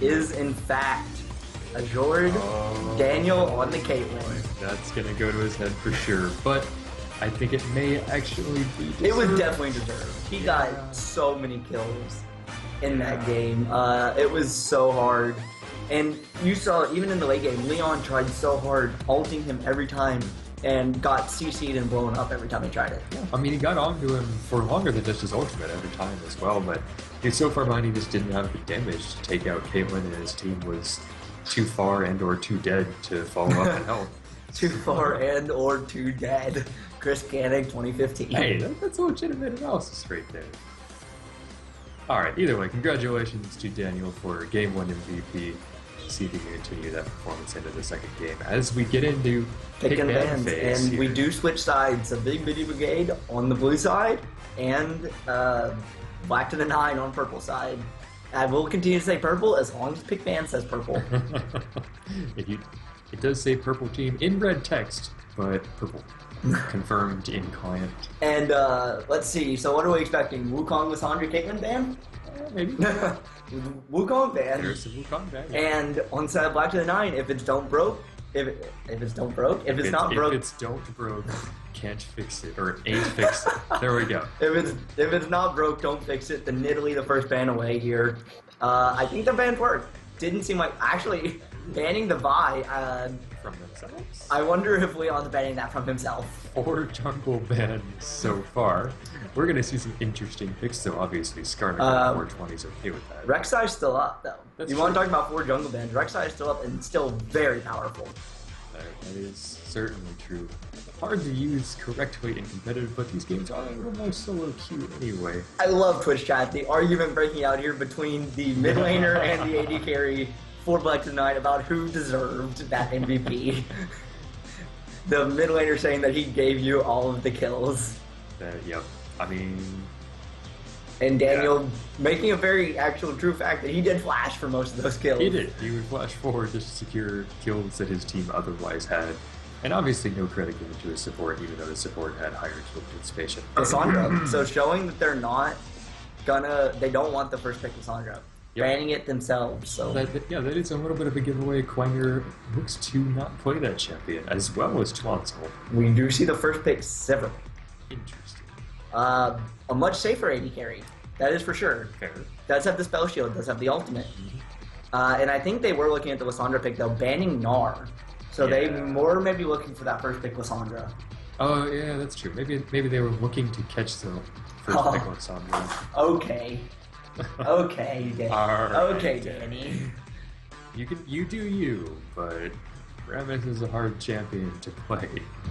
is in fact a Jord Daniel on the Caitlyn. That's gonna go to his head for sure, but I think it may actually be deserved. It was definitely deserved. He got so many kills in that game. It was so hard. And you saw, even in the late game, Leon tried so hard, ulting him every time, and got CC'd and blown up every time he tried it. I mean, he got onto him for longer than just his ultimate every time as well, but so far behind he just didn't have the damage to take out Caitlyn, and his team was too far and or too dead to follow up in health. Too far and or too dead. Chris Gannick, 2015. Hey, that's a legitimate analysis right there. Alright, either way, congratulations to Daniel for Game 1 MVP. See if he can continue that performance into the second game as we get into pick and ban phase. And here. we do switch sides. A Big Video Brigade on the blue side and Black to the 9 on purple side. I will continue to say purple as long as pick ban says purple. It does say purple team in red text, but purple. Confirmed in client. And let's see, so what are we expecting? Wukong, Lissandra, Caitlyn ban? Maybe. Wukong ban. There's some Wukong ban. And on side of Black to the 9, if it's don't broke, if it's not broke, if it's don't broke, can't fix it, or ain't fix it. There we go. If it's not broke, don't fix it. The Nidalee the first ban away here. I think the bans worked. Didn't seem like actually banning the Vi. From themselves? I wonder if Leon's banning that from himself. 4 jungle bans so far. We're gonna see some interesting picks though. Obviously, Skarner 420 is okay with that. Rek'Sai's still up though. That's you true. want to talk about 4 jungle bans? Rek'Sai's still up and still very powerful. That is certainly true. Hard to use correctly in competitive, but these games are a little more solo queue anyway. I love Twitch chat. The argument breaking out here between the mid laner and the AD carry for Black to the 9 about who deserved that MVP. The mid laner saying that he gave you all of the kills. Yep. I mean... And Daniel making a very actual true fact that he did flash for most of those kills. He did. He would flash forward just to secure kills that his team otherwise had. And obviously no credit given to his support, even though the support had higher kill participation. Lissandra. So showing that they're not gonna... They don't want the first pick Lissandra. Yep. Banning it themselves, so... That is a little bit of a giveaway. Quanger looks to not play that champion, as well as Twansel. We do see the first pick Sivir. Interesting. A much safer AD carry. That is for sure. Fair. Does have the spell shield, does have the ultimate. And I think they were looking at the Lissandra pick though, banning Gnar. So they more maybe looking for that first pick Lissandra. Oh yeah, that's true. Maybe they were looking to catch the first pick Lissandra. Okay. Okay, Danny. Right, okay, Danny. You do you, but Rammus is a hard champion to play.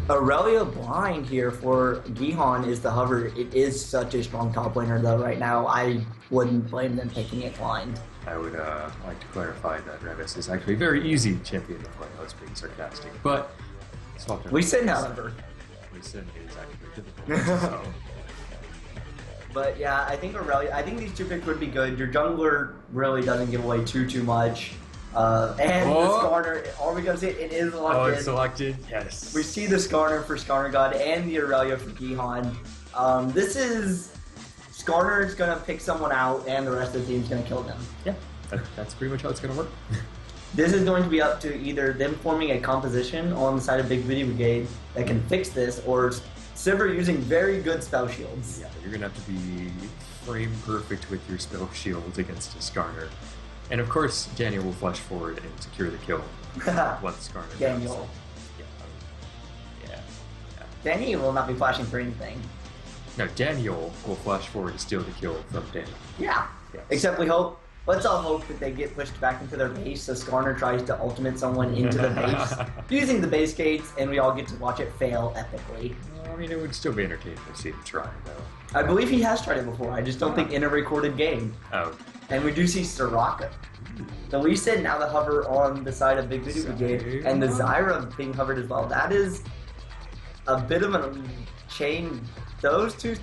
Aurelia blind here for Gihan is the hover. It is such a strong top laner though right now. I wouldn't blame them taking it blind. I would like to clarify that Rammus is actually a very easy champion to play. I was being sarcastic, but we sin, however. We sin is actually difficult. So. But yeah, I think Aurelia. I think these 2 picks would be good. Your jungler really doesn't give away too much. And the Skarner, are we gonna say it is locked in? Oh, it's selected, yes. We see the Skarner for Skarner God and the Aurelia for Gihan. This is... Skarner's gonna pick someone out and the rest of the team's gonna kill them. Yeah, that's pretty much how it's gonna work. This is going to be up to either them forming a composition on the side of Big Video Brigade that can fix this, or Sivir using very good spell shields. Yeah, you're gonna have to be frame perfect with your spell shields against a Skarner. And of course, Daniel will flash forward and secure the kill once Skarner Daniel. does. Yeah. Daniel will not be flashing for anything. No, Daniel will flash forward to steal the kill from Daniel. Yeah. Yes. Except let's all hope that they get pushed back into their base so Skarner tries to ultimate someone into the base using the base gates, and we all get to watch it fail epically. I mean, it would still be entertaining to see him try, though. I believe he has tried it before, I just don't think in a recorded game. Oh. And we do see Soraka. The Lee Sin now the hover on the side of Big Video Brigade, and the Zyra being hovered as well. That is a bit of a chain. Those two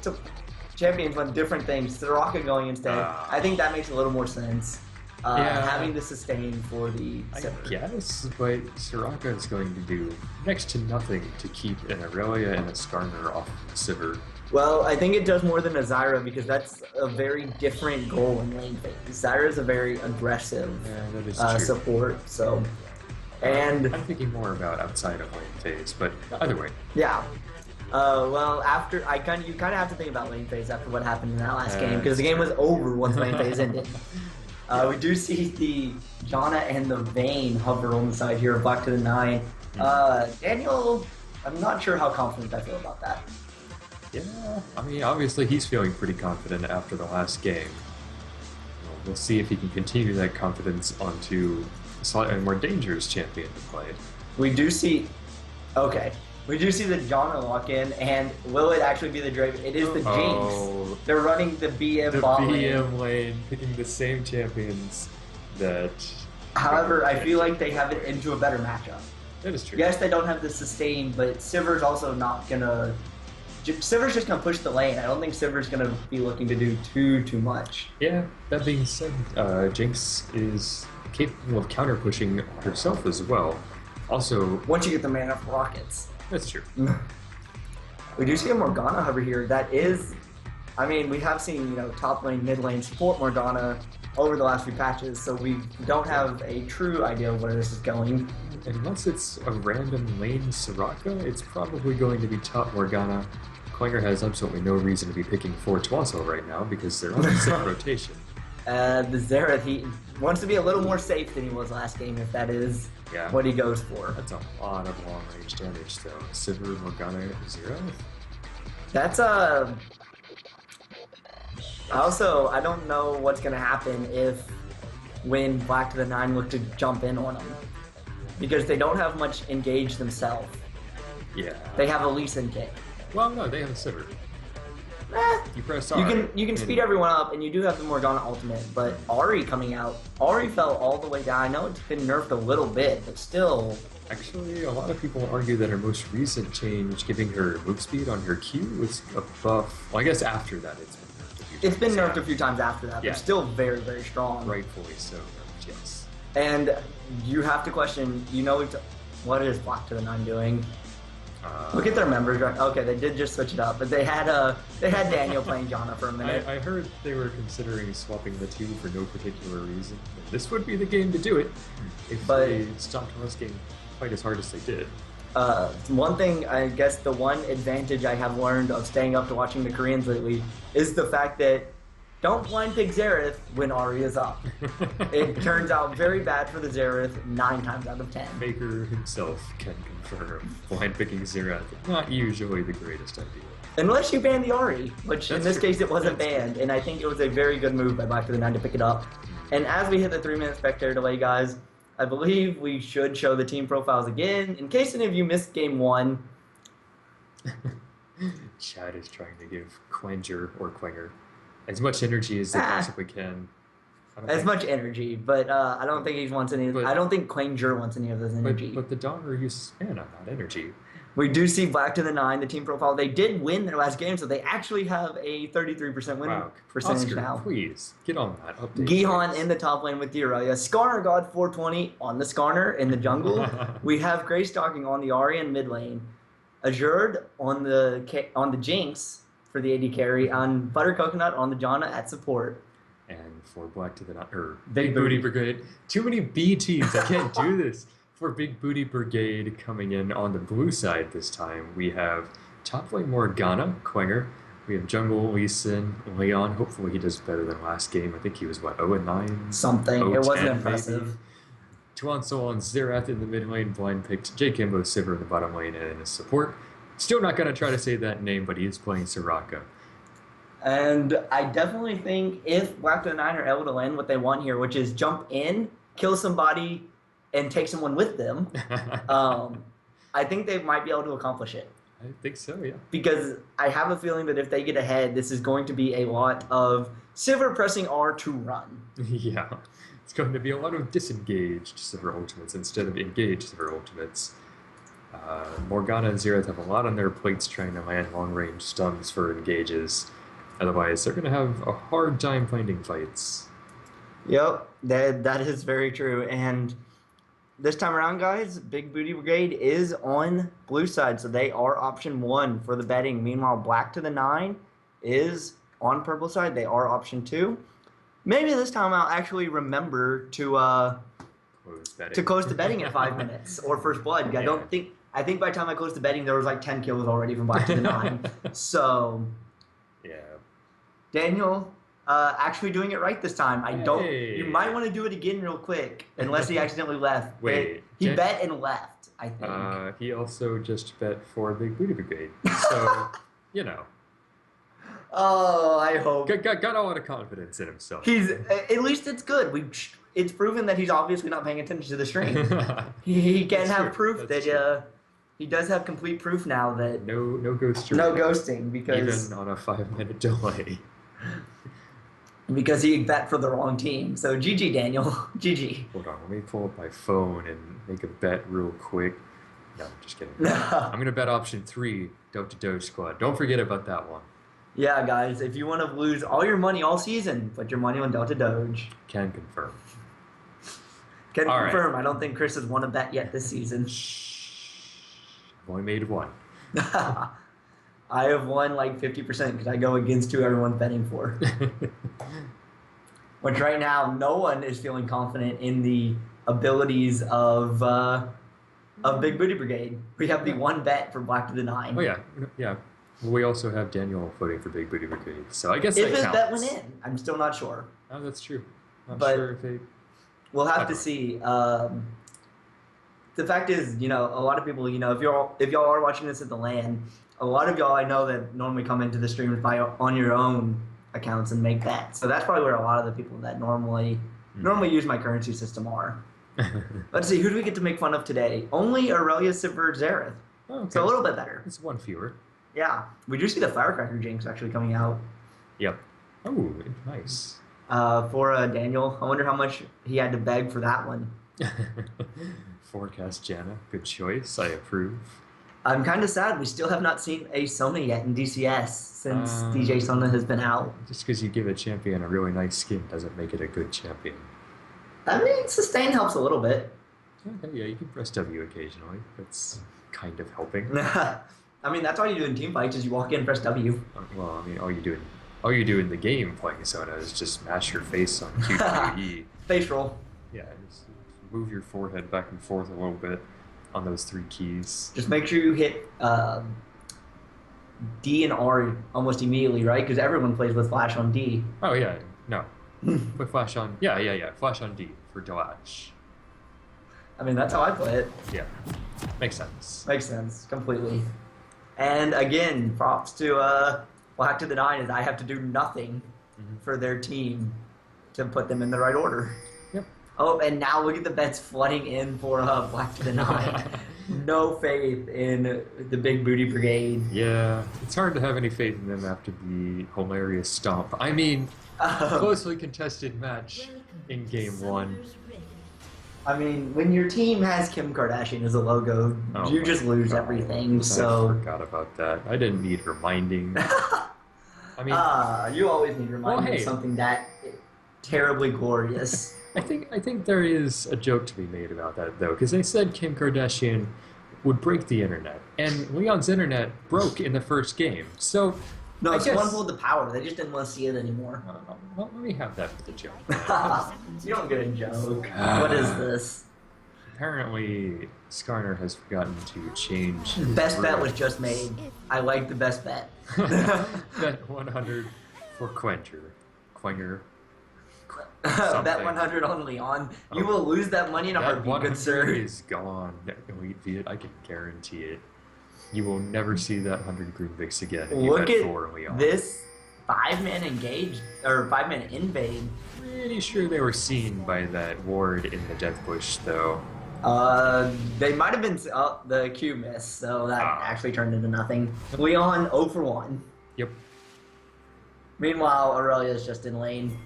champions want different things. Soraka going instead. I think that makes a little more sense. having the sustain for the Sivir. I guess, but Soraka is going to do next to nothing to keep an Aurelia and a Skarner off of Sivir. Well, I think it does more than a Zyra because that's a very different goal in lane phase. Zyra is a very aggressive support, so. And I'm thinking more about outside of lane phase, but either way. Yeah. Well, after you kind of have to think about lane phase after what happened in that last game because the game was over once lane phase ended. We do see the Janna and the Vayne hover on the side here of Black to the 9. Daniel, I'm not sure how confident I feel about that. Yeah, I mean, obviously he's feeling pretty confident after the last game. We'll see if he can continue that confidence onto a slightly more dangerous champion to play. We do see the Janna lock in, and will it actually be the Draven? It is the Jinx. They're running the BM bot lane. The BM lane, picking the same champions that... However, I feel like they have it into a better matchup. That is true. Yes, they don't have the sustain, but Sivir's also not gonna... Sivir's just gonna push the lane. I don't think Sivir's gonna be looking to do too much. Yeah, that being said, Jinx is capable of counter-pushing herself as well. Also... Once you get the mana for rockets. That's true. We do see a Morgana hover here. That is... I mean, we have seen, top lane, mid lane support Morgana over the last few patches, so we don't have a true idea of where this is going. Unless it's a random lane Soraka, it's probably going to be top Morgana. Klinger has absolutely no reason to be picking 4 Twasso right now because they're on the same rotation. The Xerath, he wants to be a little more safe than he was last game, if that is what he goes for. That's a lot of long-range damage, though. Sivir, Morgana, Xerath? That's Also, I don't know what's going to happen when Black to the 9 look to jump in on them. Because they don't have much engage themselves. Yeah. They have a Lee Sin kick. Well, no, they have a Sivir. You press R. You can speed everyone up, and you do have the Morgana ultimate, but Ahri coming out, Ahri fell all the way down. I know it's been nerfed a little bit, but still... Actually, a lot of people argue that her most recent change, giving her move speed on her Q, was a buff. Well, I guess after that it's been nerfed a few times. It's been nerfed a few times after that, but still very, very strong. Rightfully so, yes. And you have to question, what is Black to the 9 doing? Look at their members. Okay, they did just switch it up, but they had Daniel playing Janna for a minute. I heard they were considering swapping the two for no particular reason. This would be the game to do it if they stopped rusking quite as hard as they did. One thing, I guess the one advantage I have learned of staying up to watching the Koreans lately is the fact that don't blind pick Xerath when Ahri is up. It turns out very bad for the Xerath 9 times out of 10. Faker himself can confirm blind picking Xerath not usually the greatest idea. Unless you ban the Ahri, which in this case it wasn't banned, and I think it was a very good move by Black to the 9 to pick it up. And as we hit the 3-minute spectator delay, guys, I believe we should show the team profiles again, in case any of you missed game 1. Chad is trying to give Quenger as much energy as they possibly can. Much energy, but I don't think he wants any. I don't think Quanger wants any of this energy. But the Donner uses mana, not energy. We do see Black to the 9, the team profile. They did win their last game, so they actually have a 33% win percentage Oscar, now. Please get on that update. Gihan in the top lane with the Aurelia. Skarner God 420 on the Skarner in the jungle. We have Grey Stalking on the Ahri in mid lane. Azure on the Jinx for the AD carry, on Butter Coconut on the Janna at support. And for Black to the 9, or Big Booty Brigade. Too many B teams, I can't do this. For Big Booty Brigade coming in on the blue side this time, we have top lane Morgana, Quenger. We have jungle Lee Sin, Leon. Hopefully he does better than last game. I think he was, 0-9? Something. It wasn't impressive. Tuansol on Xerath in the mid lane, blind picked J. Kimbo Sivir in the bottom lane, and in his support. Still not going to try to say that name, but he is playing Soraka. And I definitely think if Black to the 9 are able to land what they want here, which is jump in, kill somebody, and take someone with them, I think they might be able to accomplish it. I think so, yeah. Because I have a feeling that if they get ahead, this is going to be a lot of Sivir pressing R to run. Yeah. It's going to be a lot of disengaged Sivir ultimates instead of engaged Sivir ultimates. Morgana and Xerath have a lot on their plates trying to land long-range stuns for engages. Otherwise, they're going to have a hard time finding fights. Yep, that is very true. And this time around, guys, Big Booty Brigade is on blue side, so they are option 1 for the betting. Meanwhile, Black to the 9 is on purple side. They are option 2. Maybe this time I'll actually remember to close the betting at 5 minutes or first blood. Yeah. I think by the time I closed the betting, there was like 10 kills already from Black to the 9. So, yeah, Daniel. Actually doing it right this time. You might want to do it again real quick, unless he accidentally left. Wait. He bet and left, I think. He also just bet for Big Booty Brigade. So, you know. Oh, I hope. Got a lot of confidence in himself. At least it's good. It's proven that he's obviously not paying attention to the stream. He can have proof that he does have complete proof now that no ghosting. No ghosting, because even on a 5-minute delay. Because he bet for the wrong team. So GG, Daniel. GG. Hold on, let me pull up my phone and make a bet real quick. No, I'm just kidding. I'm going to bet option 3, Dota Doge Squad. Don't forget about that one. Yeah, guys, if you want to lose all your money all season, put your money on Dota Doge. Can confirm. Can confirm. Right. I don't think Chris has won a bet yet this season. I've only made one. I have won like 50% because I go against who everyone's betting for. Which right now, no one is feeling confident in the abilities of Big Booty Brigade. We have the one bet for Black to the 9. Oh yeah. We also have Daniel voting for Big Booty Brigade, so I guess if that his counts. bet went in, I'm still not sure. Oh, that's true. Not sure if they... We'll have to see. The fact is, a lot of people, if y'all are watching this at the LAN, a lot of y'all I know that normally come into the streams on your own accounts and make bets. So that's probably where a lot of the people that normally use my currency system are. Let's see, who do we get to make fun of today? Only Aurelia Sivir Zareth. Oh, okay. So a little bit better. It's one fewer. Yeah. We do see the Firecracker Jinx actually coming out. Yep. Oh, nice. For Daniel. I wonder how much he had to beg for that one. Forecast Janna. Good choice. I approve. I'm kind of sad we still have not seen a Sona yet in DCS since DJ Sona has been out. Just because you give a champion a really nice skin doesn't make it a good champion. I mean, sustain helps a little bit. Okay, yeah, you can press W occasionally. That's kind of helping. I mean, that's all you do in team fights is you walk in and press W. Well, I mean, all you do in the game playing Sona is just mash your face on Q2E. Face roll. Yeah, just move your forehead back and forth a little bit on those 3 keys. Just make sure you hit D and R almost immediately, right? Because everyone plays with flash on D. Oh, yeah. No. Put flash on... Yeah. Flash on D for dash. I mean, that's how I play it. Yeah. Makes sense. Makes sense. Completely. And again, props to Black to the 9 is I have to do nothing for their team to put them in the right order. Yep. Oh, and now look at the bets flooding in for Black to the 9. No faith in the Big Booty Brigade. Yeah, it's hard to have any faith in them after the hilarious stomp. I mean, closely contested match in Game 1. I mean, when your team has Kim Kardashian as a logo, you just lose everything. So I forgot about that. I didn't need reminding. I mean, you always need reminding of something that terribly glorious. I think there is a joke to be made about that though, because they said Kim Kardashian would break the internet, and Leon's internet broke in the first game. So no, it's one pulled the power. They just didn't want to see it anymore. Well, let me have that for the joke. You don't get a joke. What is this? Apparently, Skarner has forgotten to change. Best bet was just made. I like the best bet. Bet 100 for Quenger. Bet 100 on Leon. You will lose that money in a heartbeat, good sir. That is gone. Elite Viet, I can guarantee it. You will never see that 100 green Vix again. Look at this 5-man engage, or 5-man invade. Pretty sure they were seen by that ward in the death bush, though. They might have been the Q miss, so that actually turned into nothing. Leon 0 for 1. Yep. Meanwhile, Aurelia's just in lane.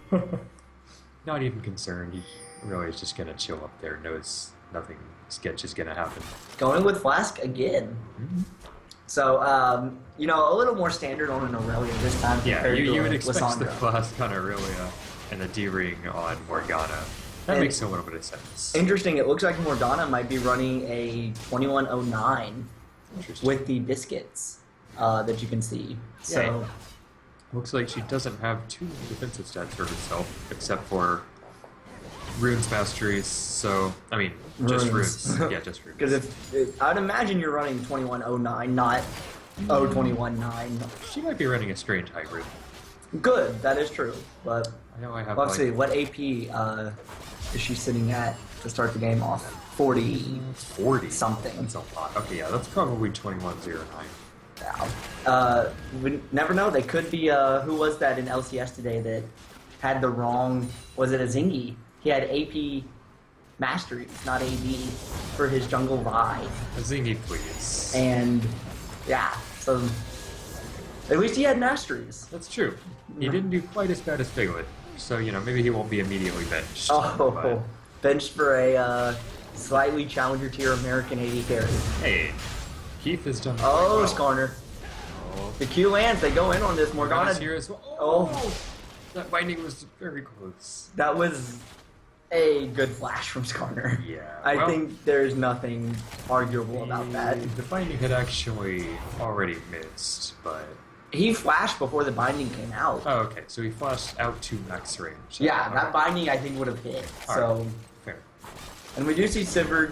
Not even concerned. He really is just gonna chill up there. Knows nothing sketch is gonna happen. Going with Flask again. Mm-hmm. So, a little more standard on an Aurelia this time. Yeah, you would expect the Flask on Aurelia. and the D-ring on Morgana. That makes a little bit of sense. Interesting, it looks like Morgana might be running a 2109 with the biscuits that you can see. So, yeah. Looks like she doesn't have too many defensive stats for herself, except for runes masteries. So, I mean, just runes. Yeah, just runes. Because I'd imagine you're running 2109, not 0219. She might be running a strange hybrid. Good, that is true. But I know I have. Let's see, what AP is she sitting at to start the game off? 40 something. That's a lot. Okay, yeah, that's probably 2109. Yeah. We never know. They could be. Who was that in LCS today that had the wrong? Was it a Zingy? He had AP masteries, not AD, for his jungle Vi. A Zingy, please. And yeah, so at least he had masteries. That's true. He didn't do quite as bad as Piglet, so maybe he won't be immediately benched. Oh, benched for a slightly challenger tier American AD carry. Hey, Keith has done. Oh, Skarner. Oh. The Q lands. They go in on this Morgana. Here as well. Oh, that binding was very close. That was a good flash from Skarner. Yeah. I think there's nothing arguable about that. The binding had actually already missed, but he flashed before the binding came out. Oh, okay. So he flashed out to max range. Yeah, that binding I think would have hit. So right. Fair. And we do see Sivir,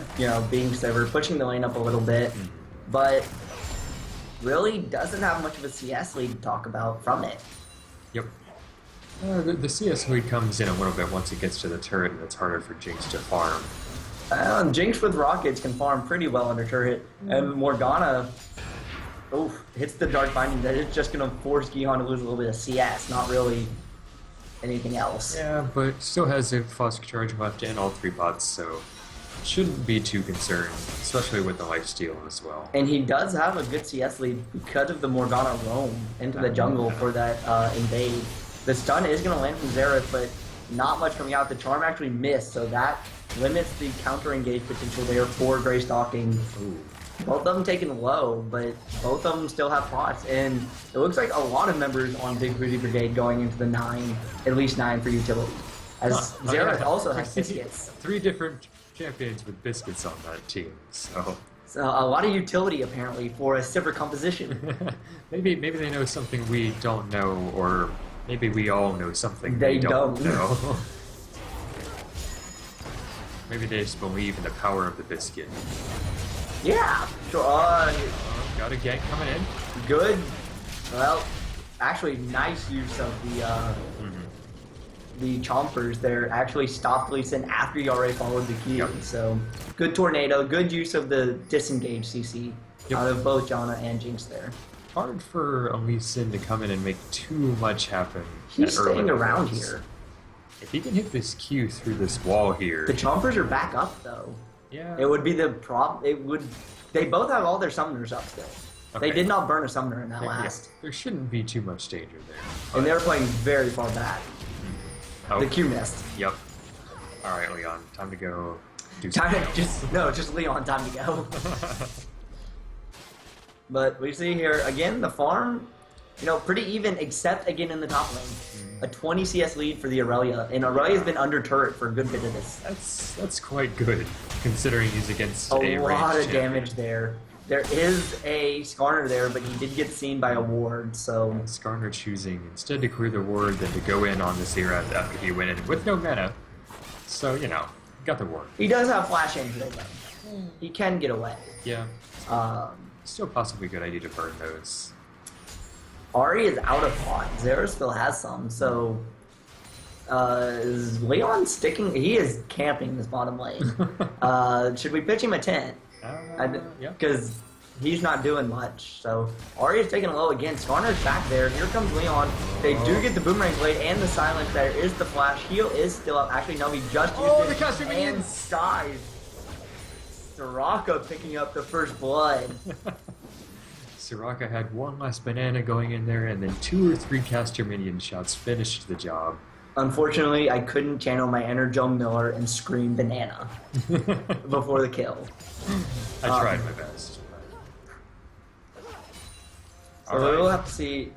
being Sivir, pushing the lane up a little bit, but really doesn't have much of a CS lead to talk about from it. Yep. The CS lead comes in a little bit once it gets to the turret, and it's harder for Jinx to farm. Jinx with rockets can farm pretty well under turret, and Morgana hits the dark binding that is just going to force Gihan to lose a little bit of CS, not really anything else. Yeah, but still has a Flask charge left and all 3 pots, so shouldn't be too concerned, especially with the lifesteal as well. And he does have a good CS lead because of the Morgana roam into the jungle for that invade. The stun is going to land from Xerath, but not much coming out. The charm actually missed, so that limits the counter-engage potential there for Grey Stalking. Both of them taken low, but both of them still have pots, and it looks like a lot of members on Big Booty Brigade going into the 9, at least 9 for utility. As Xerath also has biscuits. 3 different champions with biscuits on that team, so a lot of utility apparently for a Sivir composition. maybe they know something we don't know, or maybe we all know something they don't know. Maybe they just believe in the power of the biscuit. Yeah, sure. Got a gank coming in. Good. Well, actually, nice use of the chompers there. Actually stopped Lee Sin after he already followed the Q. Yep. So, good tornado. Good use of the disengage CC out of both Janna and Jinx there. Hard for Lee Sin to come in and make too much happen. He's staying around here. If he can hit this Q through this wall here. The chompers are back up though. Yeah. It would be the problem. They both have all their summoners up still. Okay. They did not burn a summoner in that last. Yeah. There shouldn't be too much danger there. And they were playing very far back. Oh. The Q missed. Yep. All right, Leon, time to go. Just Leon, time to go. But we see here again the farm, pretty even, except again in the top lane. A 20 CS lead for the Aurelia, and Aurelia's been under turret for a good bit of this. That's quite good, considering he's against a lot of champion. Damage there. There is a Skarner there, but he did get seen by a ward, so... Skarner choosing instead to clear the ward than to go in on the Xerath after he went in with no mana. So, got the ward. He does have flash into the lane. He can get away. Yeah. Still possibly a good idea to burn those. Ahri is out of pot. Xerath still has some, so... is Leon sticking? He is camping this bottom lane. Should we pitch him a tent? Yeah. Because he's not doing much. So Ahri is taking a low again. Skarner's back there. Here comes Leon. They do get the boomerang blade and the silence. There is the flash. Heal is still up. Actually, no, he just used it. The costume and skies. Soraka picking up the first blood. Soraka had one last banana going in there, and then 2 or 3 caster minion shots finished the job. Unfortunately, I couldn't channel my inner Joe Miller and scream banana before the kill. I tried my best. So we'll have to see.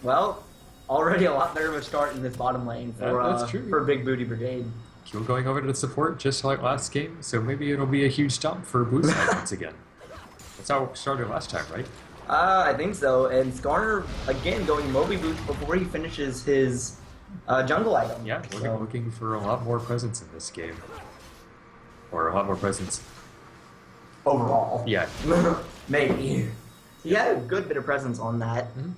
Well, already a lot better of a start in this bottom lane That's true. for Big Booty Brigade. Kill going over to the support just like last game, so maybe it'll be a huge stomp for Blue side once again. That's how it started last time, right? I think so. And Skarner, again, going Moby Boots before he finishes his jungle item. Yeah, we're looking for a lot more presence in this game. Or a lot more presence. Overall. Yeah. Maybe. He had a good bit of presence on that. Mm-hmm.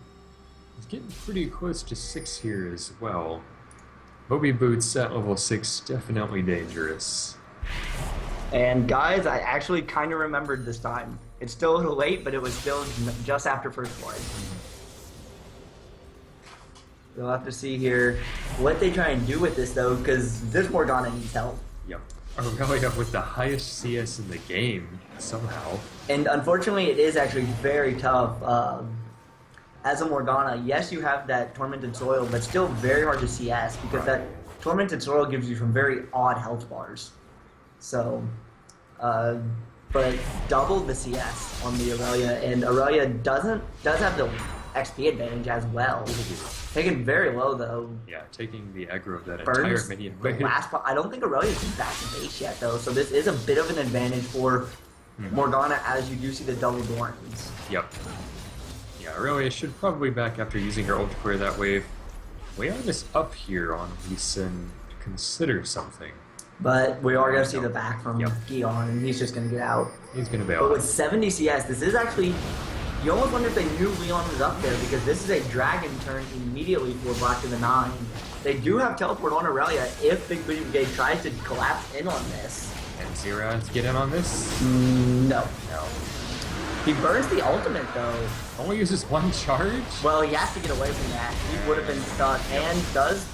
He's getting pretty close to 6 here as well. Moby Boots at level 6, definitely dangerous. And guys, I actually kind of remembered this time. It's still a little late, but it was still just after first blood. We'll have to see here what they try and do with this, though, because this Morgana needs help. Yep. Aurelia with the highest CS in the game, somehow. And unfortunately, it is actually very tough. As a Morgana, yes, you have that Tormented Soil, but still very hard to CS, because that Tormented Soil gives you some very odd health bars. So, but double the CS on the Aurelia, and Aurelia does have the XP advantage as well. Taken very low though. Yeah, taking the aggro of that Burns entire minion wave. I don't think Aurelia's been back to base yet though, so this is a bit of an advantage for Morgana as you do see the double Dorans. Yep. Yeah, Aurelia should probably back after using her ult to clear that wave. Leon is up here on Lee Sin to consider something. But we are going to see the back from Gion, and he's just going to get out. He's going to bail. But with 70 CS, this is actually... You almost wonder if they knew Leon was up there, because this is a dragon turn immediately for Black to the 9. They do have teleport on Aurelia if Big Booty Brigade tries to collapse in on this. And Xerath get in on this? No. He burns the ultimate, though. Only uses 1 charge? Well, he has to get away from that. He would have been stuck, and does...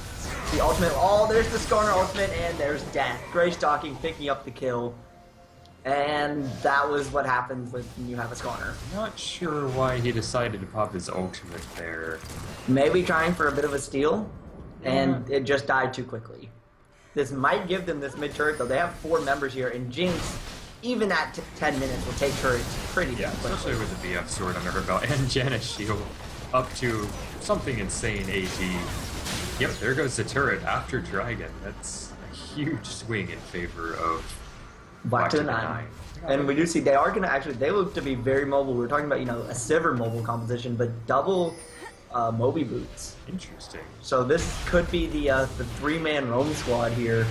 The ultimate, there's the Skarner ultimate, and there's death. Grey Stalking picking up the kill. And that was what happens when you have a Skarner. Not sure why he decided to pop his ultimate there. Maybe trying for a bit of a steal, and it just died too quickly. This might give them this mid-turret, though. They have 4 members here, and Jinx, even at 10 minutes, will take turrets pretty quickly. Especially with the BF sword under her belt, and Janna's shield up to something insane AD. Yep, there goes the turret after Dragon. That's a huge swing in favor of Black to the 9. And we do see they are going to actually, they look to be very mobile. We were talking about, a Sivir mobile composition, but double Moby Boots. Interesting. So this could be the 3-man roam squad here.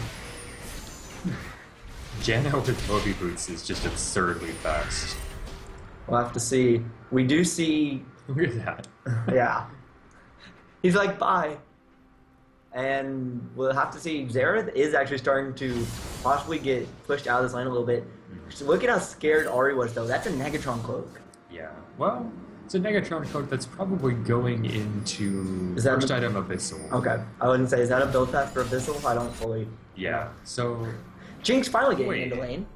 Janna with Moby Boots is just absurdly fast. We'll have to see. We do see... Look at that. Yeah. He's like, bye. And we'll have to see. Xerath is actually starting to possibly get pushed out of this lane a little bit. So look at how scared Ahri was, though. That's a Negatron cloak. Yeah. Well, it's a Negatron cloak that's probably going into first item Abyssal. Okay. I wouldn't say, is that a build path for Abyssal? I don't fully... Yeah. So... Jinx finally getting into lane.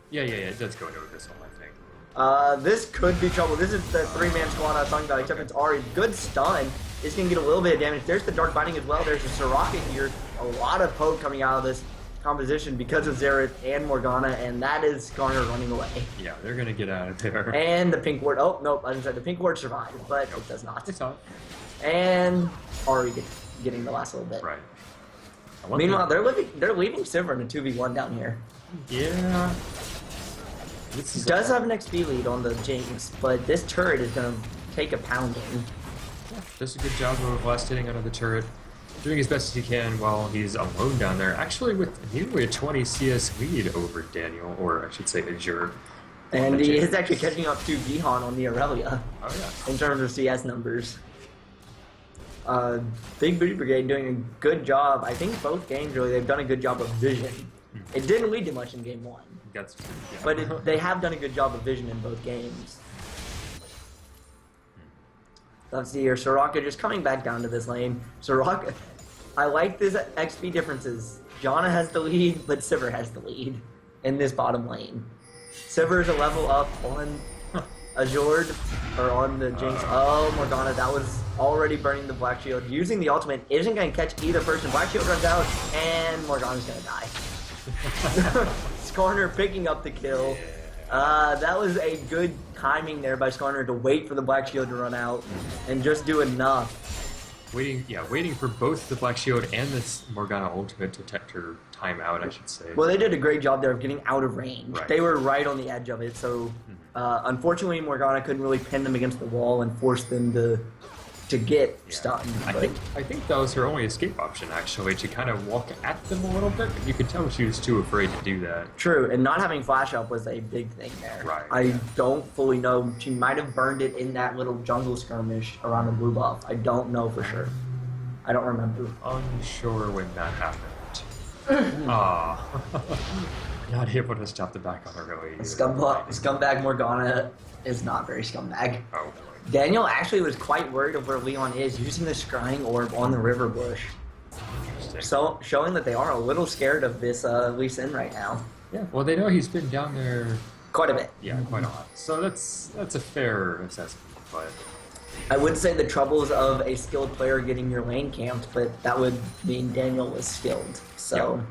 Yeah, it does go into Abyssal, I think. This could be trouble. This is the 3-man squad I was talking about, except it's Ahri. Good stun. It's going to get a little bit of damage. There's the Dark Binding as well. There's the Soraka here. A lot of poke coming out of this composition because of Xerath and Morgana, and that is Skarner running away. Yeah, they're going to get out of there. And the pink ward. Oh, nope. I didn't say the pink ward survived, but it does not. It's not. And Ahri getting the last little bit. Right. Meanwhile, they're leaving Sivir in a 2v1 down here. Yeah. He does have an XP lead on the Jinx, but this turret is going to take a pounding. Does a good job of last hitting under the turret, doing his best as he can while he's alone down there, actually with nearly a 20 CS lead over Daniel, or I should say Azure. And he is actually catching up to Gihan on the Aurelia. Oh yeah. In terms of CS numbers. Big Booty Brigade doing a good job. I think both games really, they've done a good job of vision. It didn't lead to much in game 1. That's true, yeah. But they have done a good job of vision in both games. Let's see here, Soraka just coming back down to this lane. Soraka, I like this XP differences. Janna has the lead, but Sivir has the lead in this bottom lane. Sivir is a level up on Azure, or on the Jinx. Oh, Morgana, that was already burning the Black Shield. Using the ultimate isn't going to catch either person. Black Shield runs out, and Morgana's going to die. Skarner picking up the kill. That was a good timing there by Skarner to wait for the Black Shield to run out and just do enough. waiting for both the Black Shield and this Morgana Ultimate to take her time out, I should say. Well, they did a great job there of getting out of range. Right. They were right on the edge of it, so unfortunately Morgana couldn't really pin them against the wall and force them to get stunned. I think that was her only escape option, actually, to kind of walk at them a little bit. But you could tell she was too afraid to do that. True, and not having flash up was a big thing there. Right. I don't fully know. She might have burned it in that little jungle skirmish around the blue buff. I don't know for sure. I don't remember. Unsure when that happened. Not able to stop the back on her really. Scumbag Morgana is not very scumbag. Oh boy. Daniel actually was quite worried of where Leon is, using the scrying orb on the river bush. So showing that they are a little scared of this Lee Sin right now. Yeah. Well, they know he's been down there quite a bit. Yeah, quite a lot. So that's a fair assessment, but I would say the troubles of a skilled player getting your lane camped, but that would mean Daniel was skilled. So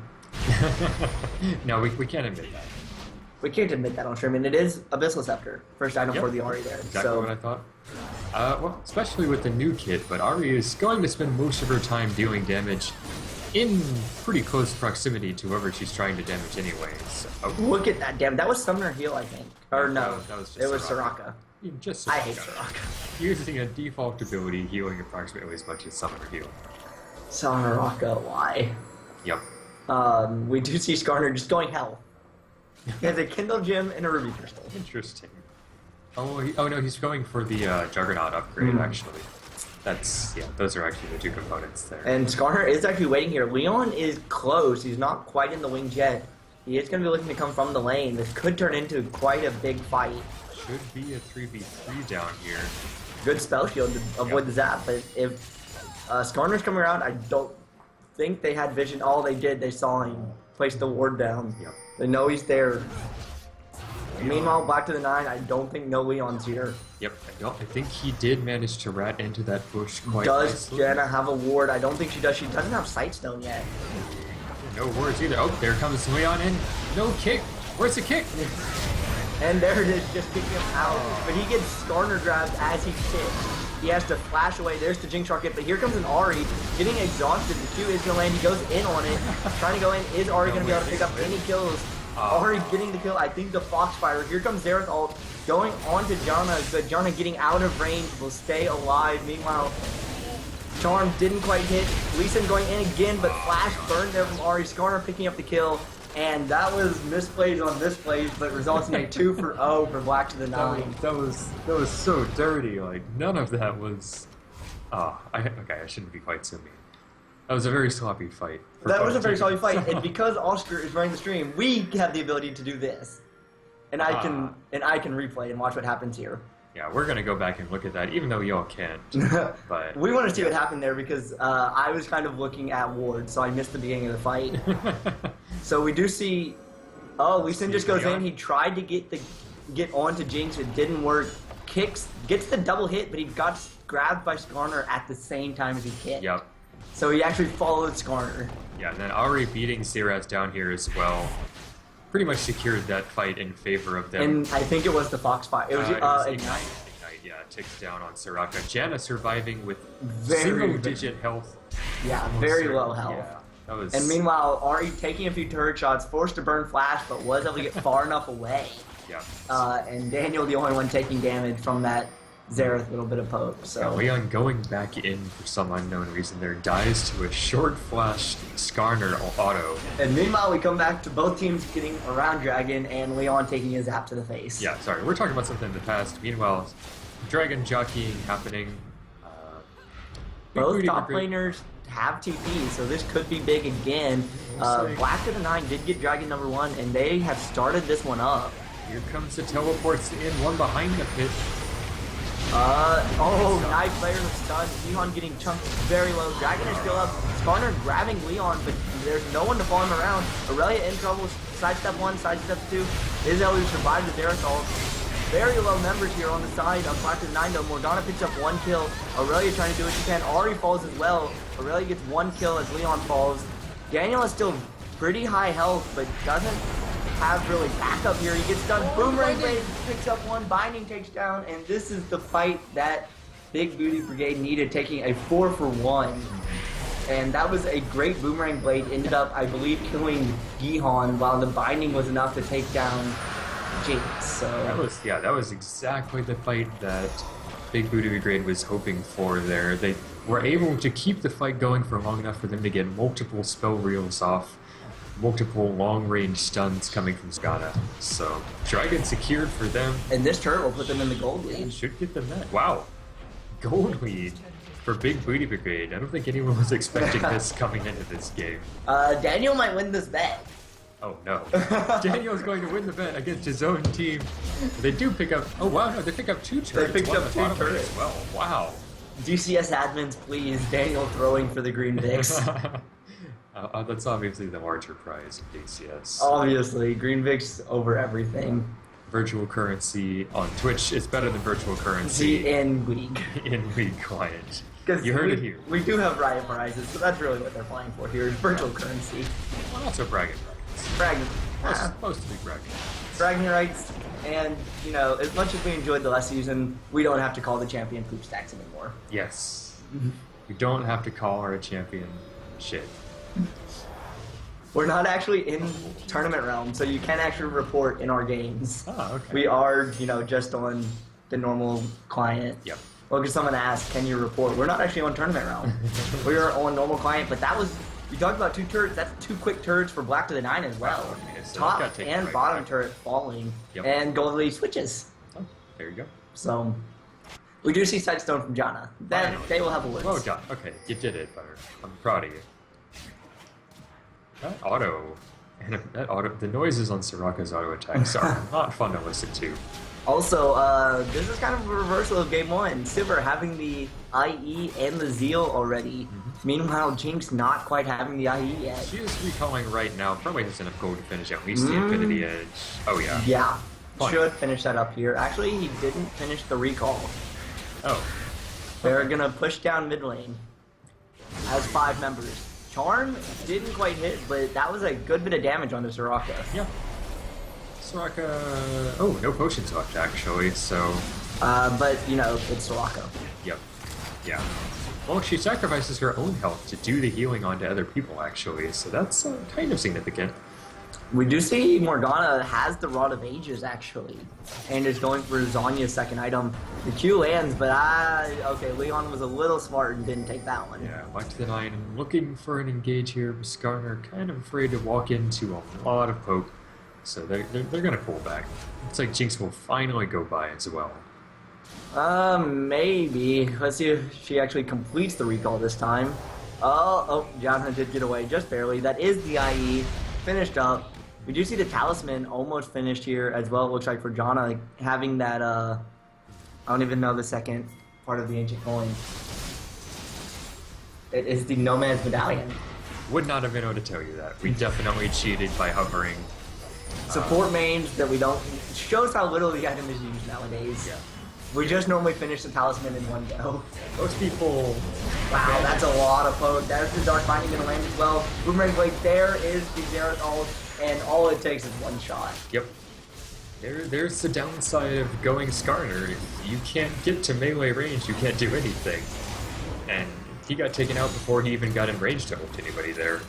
no, we can't admit that. We can't admit that on stream, and it is Abyssal Scepter, first item for the Ahri there. Exactly what I thought. Well, especially with the new kit, but Ahri is going to spend most of her time dealing damage in pretty close proximity to whoever she's trying to damage anyways. Look at that, damn. That was Summoner Heal, I think. Or no, that was just it was Soraka. Just Soraka. I hate Soraka. Using a default ability, healing approximately as much as Summoner Heal. Soraka, why? Yep. We do see Skarner just going hell. He has a Kindle Gem and a Ruby Crystal. Interesting. Oh no, he's going for the Juggernaut upgrade, actually. Those are actually the two components there. And Skarner is actually waiting here. Leon is close. He's not quite in the wings yet. He is going to be looking to come from the lane. This could turn into quite a big fight. Should be a 3v3 down here. Good spell shield to avoid the zap, but if Skarner's coming around, I don't think they had vision. All they did, they saw him place the ward down. Yep. They know he's there. Meanwhile, back to the 9, I don't think no Leon's here. Yep, I think he did manage to rat into that bush quite Does nicely. Jenna have a ward? I don't think she does. She doesn't have Sightstone yet. No wards either. Oh, there comes Leon in. No kick. Where's the kick? And there it is, just kicking him out. But he gets Skarner grabbed as he kicks. He has to flash away. There's the Jinx Rocket, but here comes an Ahri getting exhausted. The Q is going to land. He goes in on it. Trying to go in. Is Ahri going to be able to pick up any kills? Ahri getting the kill. I think the Foxfire. Here comes Xerath ult going on to Janna, but Janna getting out of range will stay alive. Meanwhile, Charm didn't quite hit. Lee Sin going in again, but Flash burned there from Ahri. Skarner picking up the kill. And that was misplays on misplays, but results in a 2-for-0 for Black to the 9. That was so dirty. Like none of that was. I shouldn't be quite so mean. That was a very sloppy fight. That was a very sloppy fight, and because Oscar is running the stream, we have the ability to do this, and I can replay and watch what happens here. Yeah, we're gonna go back and look at that, even though y'all can't. But we want to see what happened there because I was kind of looking at Ward, so I missed the beginning of the fight. So we do see. Oh, Lee Sin just goes in. He tried to get onto Jinx. It didn't work. Gets the double hit, but he got grabbed by Skarner at the same time as he kicked. Yep. So he actually followed Skarner. Yeah, and then Ahri beating Xerath down here as well. Pretty much secured that fight in favor of them. And I think it was the Foxfire. It was Ignite. Ignite, yeah, ticks down on Soraka. Janna surviving with single-digit health. Yeah, very low health. Yeah, that was... And meanwhile, Ahri taking a few turret shots, forced to burn Flash, but was able to get far enough away. Yeah. And Daniel, the only one taking damage from that Xerath little bit of poke. So yeah, Leon going back in for some unknown reason there, dies to a short flash Skarner auto. And meanwhile, we come back to both teams getting around Dragon and Leon taking his zap to the face. Yeah, sorry, we're talking about something in the past. Meanwhile, Dragon jockeying happening. Both top laners have TP, so this could be big again. Black to the 9 did get Dragon number 1, and they have started this one up. Here comes the teleports in, one behind the pit. Nice player of stun. Leon getting chunked very low. Dragon is still up. Skarner grabbing Leon, but there's no one to follow him around. Aurelia in trouble. Sidestep 1, sidestep 2. Is able to survive the Xerath ult. Very low members here on the side of Black to the 9 though. Morgana picks up 1 kill. Aurelia trying to do what she can. Ahri falls as well. Aurelia gets 1 kill as Leon falls. Daniel is still pretty high health, but doesn't have really backup here. He gets done. Boomerang blade picks up 1. Binding takes down, and this is the fight that Big Booty Brigade needed, taking a 4-for-1. And that was a great boomerang blade. Ended up, I believe, killing Gihan, while the binding was enough to take down Jinx. So that was exactly the fight that Big Booty Brigade was hoping for there. They were able to keep the fight going for long enough for them to get multiple spell reels off, multiple long-range stuns coming from Skana. So Dragon secured for them. And this turret will put them in the gold lead. Should get them that. Wow. Gold lead for Big Booty Brigade. I don't think anyone was expecting this coming into this game. Daniel might win this bet. Oh no. Daniel's going to win the bet against his own team. They do pick up... Oh wow, no, they pick up 2 turrets. They picked up 2 turrets. As well. Wow. DCS admins, please. Daniel throwing for the green Vix. That's obviously the larger prize in DCS. Obviously, green Vix over everything. Virtual currency on Twitch is better than virtual currency in League. In League client. You heard it here. We do have Riot prizes, so that's really what they're playing for here, is virtual currency. Well, also bragging rights. Mostly bragging rights. Bragging rights, and, you know, as much as we enjoyed the last season, we don't have to call the champion poop stacks anymore. Yes. We don't have to call our champion shit. We're not actually in tournament realm, so you can't actually report in our games. Oh, okay. We are, you know, just on the normal client. Yep. Well, because someone asked, can you report? We're not actually on tournament realm. We are on normal client, but that was, you talked about 2 turrets, that's 2 quick turrets for Black to the 9 as well. Okay, so top and bottom turret falling, and gold lead switches. Oh, there you go. So, we do see Sightstone from Janna. Then they will have a win. Well done. Okay, you did it, Butter. I'm proud of you. That auto, the noises on Soraka's auto attacks are not fun to listen to. Also, this is kind of a reversal of Game 1. Sivir having the IE and the Zeal already. Meanwhile, Jinx not quite having the IE yet. She is recalling right now. Probably has enough gold to finish at least the Infinity Edge. Oh, yeah. Yeah. Fine. Should finish that up here. Actually, he didn't finish the recall. Oh. They're going to push down mid lane as 5 members. Charm didn't quite hit, but that was a good bit of damage on the Soraka. Yeah. Soraka... Oh, no potions left, actually, so... But, you know, it's Soraka. Yep. Yeah. Well, she sacrifices her own health to do the healing onto other people, actually, so that's kind of significant. We do see Morgana has the Rod of Ages, actually, and is going for Zonya's second item. The Q lands, but okay, Leon was a little smart and didn't take that one. Yeah, Black to the 9 looking for an engage here. Skarner kind of afraid to walk into a lot of poke, so they're going to pull back. Looks like Jinx will finally go by as well. Maybe. Let's see if she actually completes the recall this time. Oh, Janna did get away, just barely. That is the IE. Finished up. We do see the Talisman almost finished here as well, it looks like, for Janna, like, having that, I don't even know the second part of the Ancient Coin. It is the Nomad's Medallion. Would not have been able to tell you that. We definitely cheated by hovering. Support mains that we don't... shows how little the item is used nowadays. Yeah. We just normally finish the Talisman in one go. Most people... Wow, that's a lot of poke. There's the Dark Binding gonna land as well. Boomerang Blade, there is the Xerath ult, and all it takes is one shot. Yep. There's the downside of going Skarner. If you can't get to melee range, you can't do anything. And he got taken out before he even got in range to ult anybody there.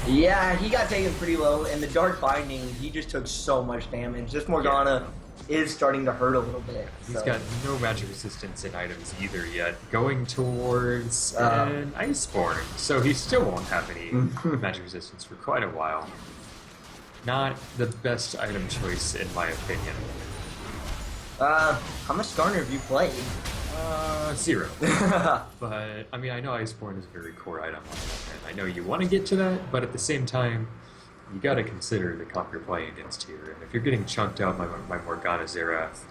Yeah, he got taken pretty low, and the Dark Binding, he just took so much damage. This Morgana is starting to hurt a little bit. He's got no magic resistance in items either yet. Going towards an Iceborne, so he still won't have any magic resistance for quite a while. Not the best item choice, in my opinion. How much Skarner have you played? 0. But, I mean, I know Iceborne is a very core item, and I know you want to get to that, but at the same time, you gotta consider the comp you're playing against here. And if you're getting chunked out by Morgana Xerath,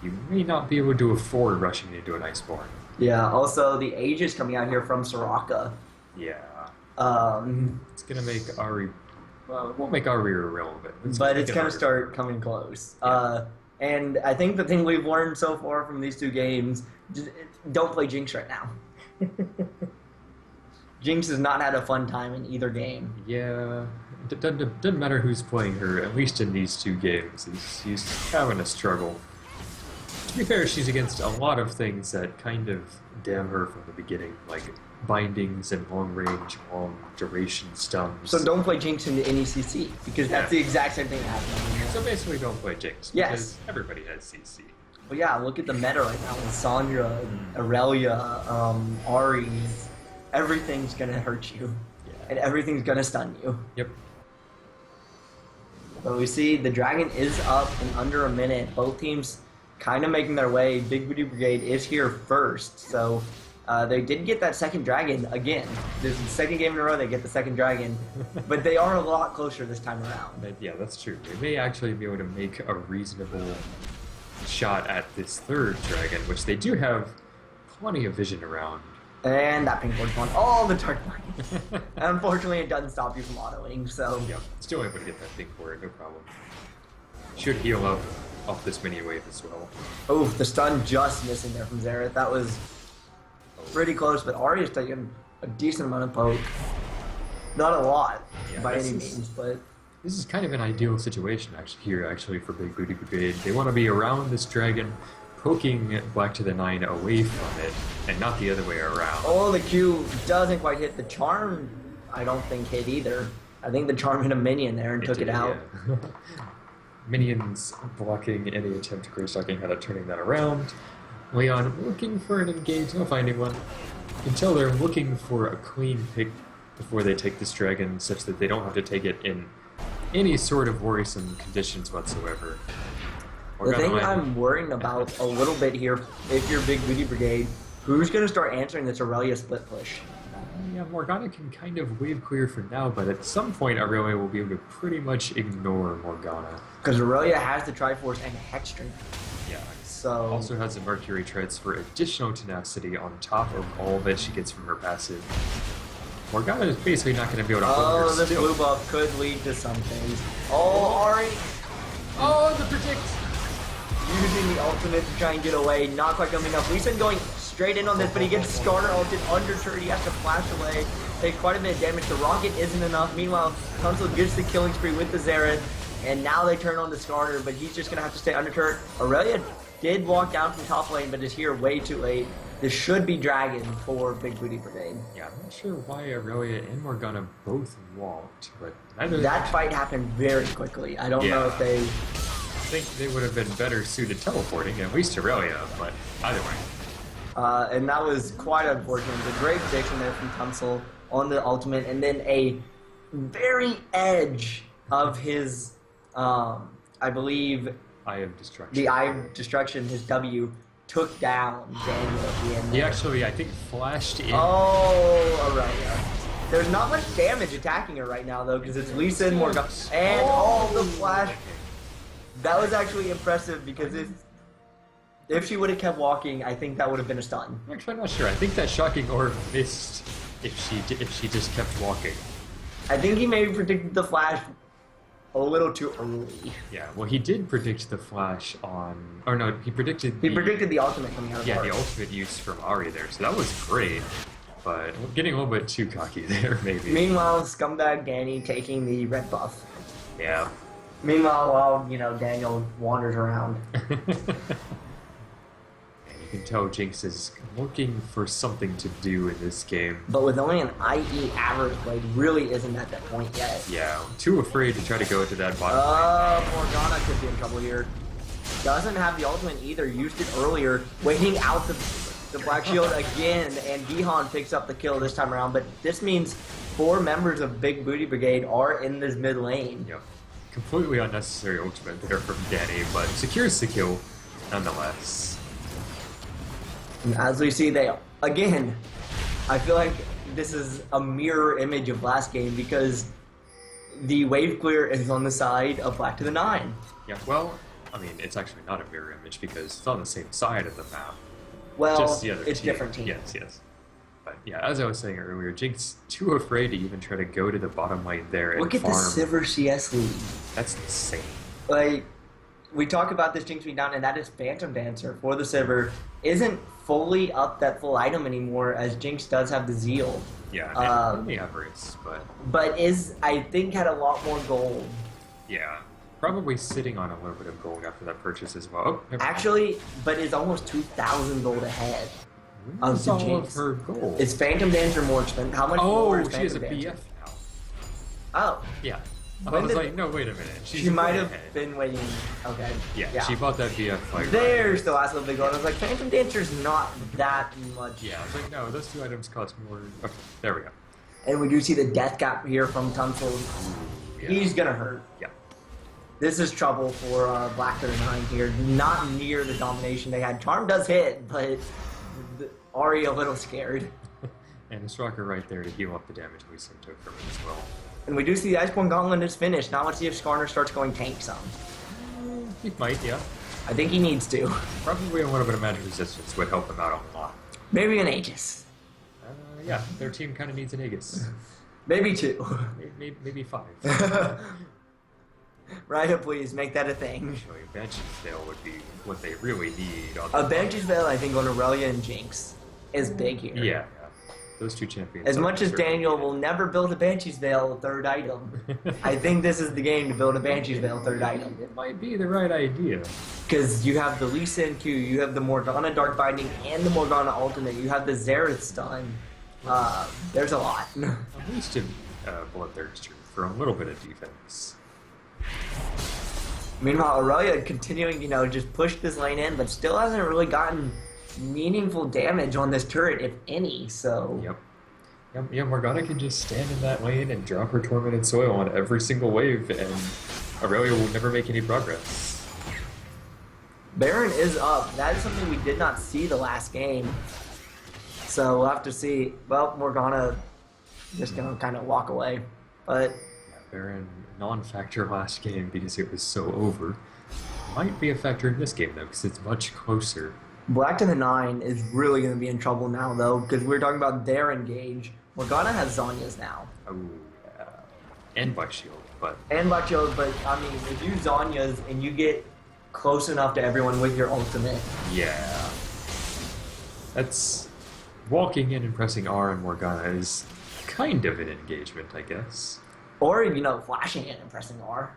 you may not be able to afford rushing into an Iceborne. Yeah, also the Aegis coming out here from Soraka. Yeah. It's gonna make Ari... Well, it won't make Ari irrelevant. But it's gonna start coming close. Yeah. And I think the thing we've learned so far from these 2 games, don't play Jinx right now. Jinx has not had a fun time in either game. Yeah, it doesn't matter who's playing her, at least in these 2 games. He's having a struggle. To be fair, she's against a lot of things that kind of damn her from the beginning, like bindings and long range, long duration stuns. So don't play Jinx into any CC, because that's the exact same thing happening. So basically don't play Jinx, because everybody has CC. But yeah, look at the meta right now with Sandra, Aurelia, Ari. Everything's gonna hurt you. And everything's gonna stun you. Yep. But we see the dragon is up in under a minute. Both teams kind of making their way. Big Booty Brigade is here first, so they did get that second dragon again. This is the second game in a row they get the second dragon, but they are a lot closer this time around. Yeah, that's true. They may actually be able to make a reasonable shot at this third dragon, which they do have plenty of vision around. And that pink board's gone all the dark market. Unfortunately, it doesn't stop you from autoing, so... Yeah, still able to get that pink board, no problem. Should heal up off this mini wave as well. Oh, the stun just missing there from Xerath. That was pretty close, but Ari is taking a decent amount of poke. Not a lot, by any means, but... This is kind of an ideal situation actually for Big Booty Brigade. They want to be around this dragon, poking Black to the 9 away from it, and not the other way around. Oh, the Q doesn't quite hit. The charm, I don't think, hit either. I think the charm hit a minion there and took it out. Yeah. Minions blocking any attempt to Grey-Stalking, how they're turning that around. Leon looking for an engage, not finding one. Until they're looking for a clean pick before they take this dragon, such that they don't have to take it in any sort of worrisome conditions whatsoever. The thing I'm worrying about a little bit here, if you're Big Booty Brigade, who's going to start answering this Aurelia split push? Yeah, Morgana can kind of wave clear for now, but at some point Aurelia will be able to pretty much ignore Morgana. Because Aurelia has the Triforce and Hextron. Yeah. So also has the Mercury Treads for additional tenacity on top of all that she gets from her passive. Morgana is basically not going to be able to hold her this still. blue buff could lead to some things. Oh, Ari! Oh, the predict! Using the ultimate to try and get away, not quite coming enough. Lee Sin going straight in on this, but he gets Skarner ulted under turret. He has to flash away, take quite a bit of damage. The rocket isn't enough. Meanwhile, Tunsil gets the killing spree with the Xerath, and now they turn on the Skarner, but he's just going to have to stay under turret. Aurelia did walk down from top lane, but is here way too late. This should be Dragon for Big Booty Brigade. Yeah, I'm not sure why Aurelia and Morgana both walked, but that fight happened very quickly. I don't know if they... I think they would have been better suited teleporting, at least Aurelia, but either way. And that was quite unfortunate. A great prediction there from Tunsil on the ultimate, and then a very edge of his, I believe... Eye of Destruction. The Eye of Destruction, his W, took down Daniel at the end. He actually, I think, flashed in. Oh, Aurelia. There's not much damage attacking her right now, though, because it's Lee Sin, Morgana, and the flash. That was actually impressive, because if she would have kept walking, I think that would have been a stun. Actually, I'm not sure. I think that Shocking Orb missed if she just kept walking. I think he maybe predicted the flash a little too early. Yeah, well, he did predict the flash on... Or no, he predicted the ultimate coming out of the ultimate use from Ari there, so that was great. But getting a little bit too cocky there, maybe. Meanwhile, Scumbag Danny taking the red buff. Yeah. Meanwhile, while, Daniel wanders around. You can tell Jinx is looking for something to do in this game. But with only an IE average blade, really isn't at that point yet. Yeah, too afraid to try to go to that bottom lane. Morgana could be in trouble here. Doesn't have the ultimate either, used it earlier, waiting out the Black Shield again, and Gihan picks up the kill this time around. But this means 4 members of Big Booty Brigade are in this mid lane. Yep. Completely unnecessary ultimate there from Danny, but secures the kill nonetheless. And as we see, again, I feel like this is a mirror image of last game, because the wave clear is on the side of Black to the 9. Yeah, well, I mean, it's actually not a mirror image because it's on the same side of the map. Well, just the other it's team. different teams. Yes. But yeah, as I was saying earlier, Jinx too afraid to even try to go to the bottom lane there and Look at farm. the Sivir CS lead. That's insane. Like, we talk about this Jinx being down, and that is Phantom Dancer for the Sivir. Isn't fully up that full item anymore, as Jinx does have the Zeal. Yeah, only Everest, but is, I think, had a lot more gold. Yeah. Probably sitting on a little bit of gold after that purchase as well. Oh, never mind. Actually, but is almost 2,000 gold ahead of Where's the all Jinx. of her gold? Is Phantom Dancer more expensive? How much more is Oh, she has a Phantom BF Dancer? now. Oh, Yeah. I When was did- like, no, wait a minute. she might have ahead. been waiting. Okay. Yeah, she bought that BF like There's the last little big one. I was like, Phantom Dancer's not that much. Yeah, I was like, no, those two items cost more. Okay, there we go. And we do see the death gap here from Tunsil. Yeah. He's gonna hurt. Yeah. This is trouble for Black 39 here. Not near the domination they had. Charm does hit, but Ari a little scared. And the Striker right there to heal up the damage we sent to from it as well. And we do see the Iceborne Gauntlet is finished. Now let's see if Skarner starts going tank some. He might, yeah. I think he needs to. Probably a little bit of magic resistance would help him out a lot. Maybe an Aegis. Yeah, their team kind of needs an Aegis. Maybe 2. Maybe 5. Raya, please make that a thing. Actually, Banshee's Veil would be what they really need. On A Banshee's Veil, I think, on Aurelia and Jinx is big here. Yeah, those two champions. As are much as certainly Daniel needed. will never build a Banshee's Veil third item, I think this is the game to build a Banshee's Veil third item. It might be the right idea. Because you have the Lee Sin Q, you have the Morgana Dark Binding, and the Morgana Ultimate. You have the Xerath Stun. There's a lot. At least in Bloodthirster for a little bit of defense. Meanwhile, Aurelia continuing, just push this lane in, but still hasn't really gotten meaningful damage on this turret, if any, so... Yep. Yeah, Morgana can just stand in that lane and drop her Tormented Soil on every single wave, and Aurelia will never make any progress. Baron is up. That is something we did not see the last game. So we'll have to see. Well, Morgana just gonna kind of walk away. But Yeah, Baron, non-factor last game because it was so over. Might be a factor in this game, though, because it's much closer. Black to the 9 is really gonna be in trouble now, though, because we're talking about their engage. Morgana has Zonya's now. Oh, yeah. And Black Shield, but... And Black Shield, but I mean, if you Zonya's and you get close enough to everyone with your ultimate. Yeah. That's... Walking in and pressing R on Morgana is kind of an engagement, I guess. Or, flashing it and pressing R.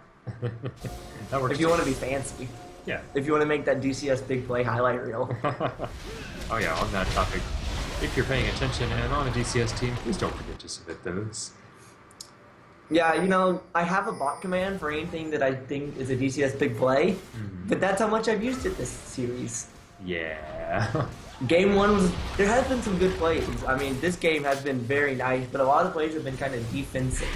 That works If you too. want to be fancy. Yeah. If you want to make that DCS big play highlight reel. Oh yeah, on that topic, if you're paying attention and on a DCS team, please don't forget to submit those. Yeah, I have a bot command for anything that I think is a DCS big play, but that's how much I've used it this series. Yeah. Game 1 there has been some good plays. I mean, this game has been very nice, but a lot of the plays have been kind of defensive.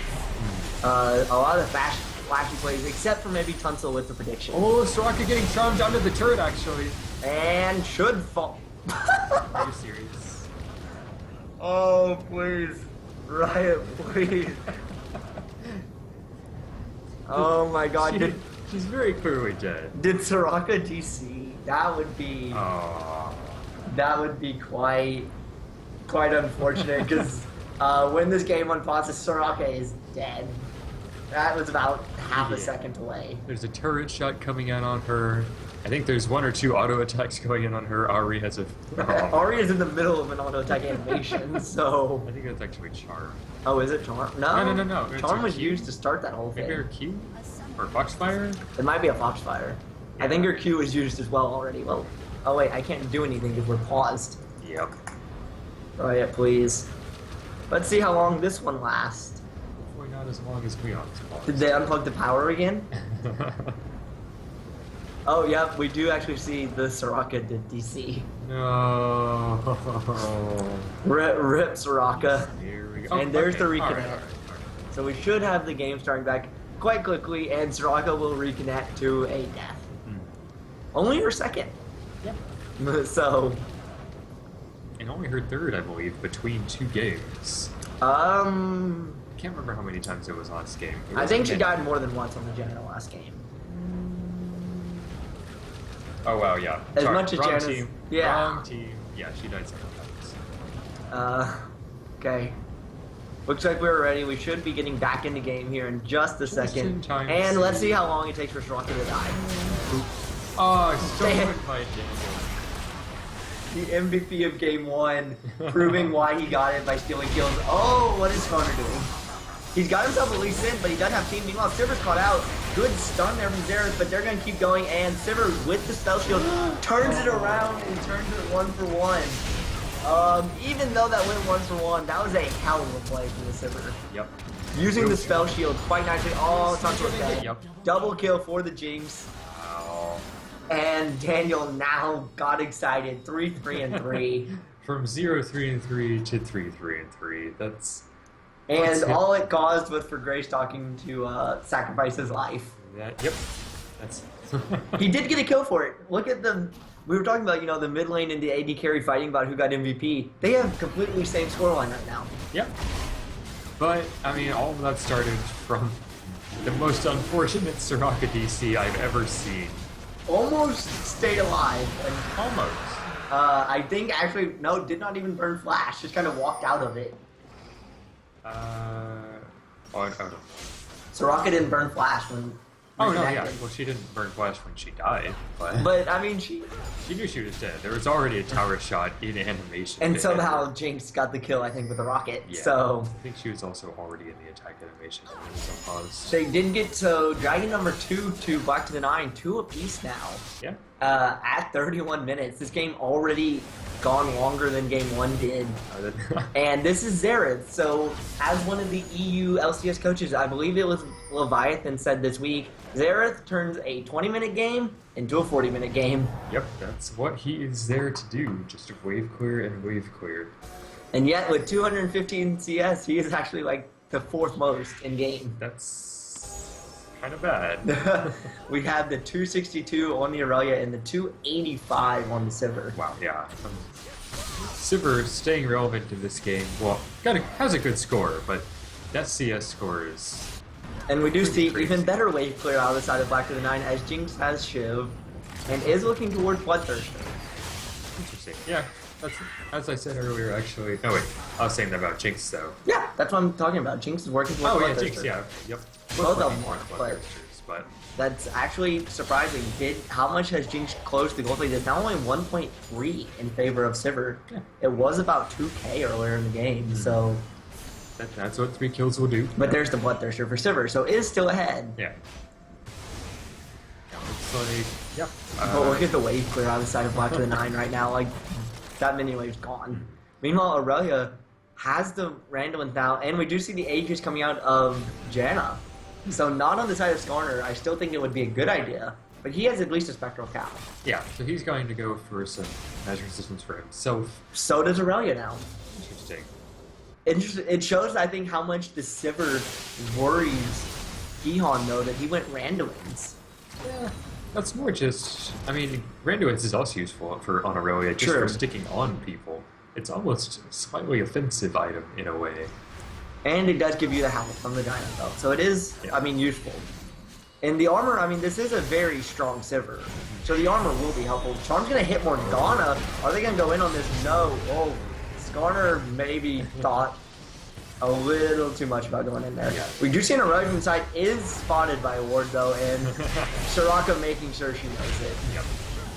A lot of the flashy plays, except for maybe Tunsil with the prediction. Oh, Soraka getting charmed onto the turret, actually. And should fall. Are you serious? Oh, please. Riot, please. Oh my god, She's very clearly dead. did Soraka DC? That would be... Oh. That would be quite unfortunate because when this game unpauses, Soraka is dead. That was about half a second away. There's a turret shot coming in on her. I think there's 1 or 2 auto attacks going in on her. Ari has a... Ari is in the middle of an auto attack animation, so... I think that's actually Charm. Oh, is it Charm? No. No. It's Charm her was Q. used to start that whole Maybe her thing. Q? Or Foxfire? It might be a Foxfire. I think her Q was used as well already. Well, oh wait, I can't do anything because we're paused. Yep. Oh yeah, please. Let's see how long this one lasts. Hopefully not as long as we are. Did they unplug the power again? Oh, yeah, we do actually see the Soraka did DC. No. Rip Soraka. Here we go. And there's the All reconnect. right. So we should have the game starting back quite quickly, and Soraka will reconnect to a death. Only her second. Yep. So, And only her third, I believe, between 2 games. I I can't remember how many times it was last game. It wasn't think she many. died more than once on the Janna last game. Oh wow, yeah. As Sorry, much as wrong Janna's- team. yeah. Wrong team. Yeah, she died several times. Okay. Looks like we're ready. We should be getting back in the game here in just a Just in second. time to And let's see. see how long it takes for Soraka to die. Oh, so Damn. good by Daniel. The MVP of game 1, proving why he got it by stealing kills. Oh, what is Connor doing? He's got himself a lease in, but he doesn't have team. Meanwhile, Siver's caught out. Good stun there from Xerath, but they're going to keep going. And Siver, with the spell shield, turns it around and turns it 1-for-1. Even though that went 1-for-1, that was a hell of a play for the Siver. Yep. Using the spell shield quite nicely. Oh, it's not so bad. Yep. Double kill for the Jinx. Wow. And Daniel now got excited. 3-3-3. From 0-3-3 to 3-3-3. That's... And all it caused was for Greystalking to sacrifice his life. Yep. That's... He did get a kill for it. Look at the... We were talking about, you know, the mid lane and the AD carry fighting about who got MVP. They have completely same scoreline right now. Yep. But, I mean, all of that started from the most unfortunate Soraka DC I've ever seen. Almost stayed alive. And, Almost. I think actually, no, did not even burn Flash. Just kind of walked out of it. Soraka didn't burn Flash when... Oh, no, yeah. Well, she didn't burn Flash when she died, but... But, I mean, she knew she was dead. There was already a tower shot in animation. And somehow Jinx got the kill, I think, with the rocket. Yeah. So... I think she was also already in the attack animation. When it was on pause. They did get to Dragon number 2 to Black to the 9, 2 apiece now. Yeah. At 31 minutes. This game already gone longer than game 1 did. And this is Xerath. So, as one of the EU LCS coaches, I believe it was Leviathan, said this week, Xerath turns a 20-minute game into a 40-minute game. Yep, that's what he is there to do. Just wave clear and wave clear. And yet, with 215 CS, he is actually like the 4th most in game. That's kind of bad. We have the 262 on the Aurelia and the 285 on the Sivir. Wow, yeah. Sivir staying relevant in this game, well, has a good score, but that CS score is... And we do see crazy. even better wave clear out of the side of Black to the 9 as Jinx has Shiv and is looking towards Bloodthirster. Interesting. Yeah, that's, as I said earlier, actually... Oh, wait. I was saying that about Jinx, though. Yeah, that's what I'm talking about. Jinx is working towards Bloodthirster. Oh, yeah, Jinx, yeah. Yep. Both of them more but Bloodthirsters, but... That's actually surprising. How much has Jinx closed the gold lead? It's now only 1.3 in favor of Sivir. Yeah. It was about 2k earlier in the game, so... That's what 3 kills will do. But there's the Bloodthirster for Sivir, so it is still ahead. Yeah. Looks like, yep. But look at the wave clear out of the side of Black to the 9 right now. Like, that mini wave's gone. Meanwhile, Aurelia has the Randuin now, and we do see the Aegis coming out of Janna. So not on the side of Skarner. I still think it would be a good idea, but he has at least a Spectral Cow. Yeah, so he's going to go for some magic resistance for himself. So does Aurelia now. Interesting. It shows, I think, how much the Sivir worries Gihan, though, that he went Randuins. Yeah, that's more just... I mean, Randuins is also useful on Aurelia, just for sticking on people. It's almost a slightly offensive item, in a way. And it does give you the health from the Diamond Belt, so it is, yeah. I mean, useful. And the armor, I mean, this is a very strong Sivir, so the armor will be helpful. Charm's going to hit Morgana. Are they going to go in on this? No. Oh, Skarner maybe thought a little too much about going in there. Yeah. We do see an erosion side is spotted by a ward, though, and Soraka making sure she knows it. Yep.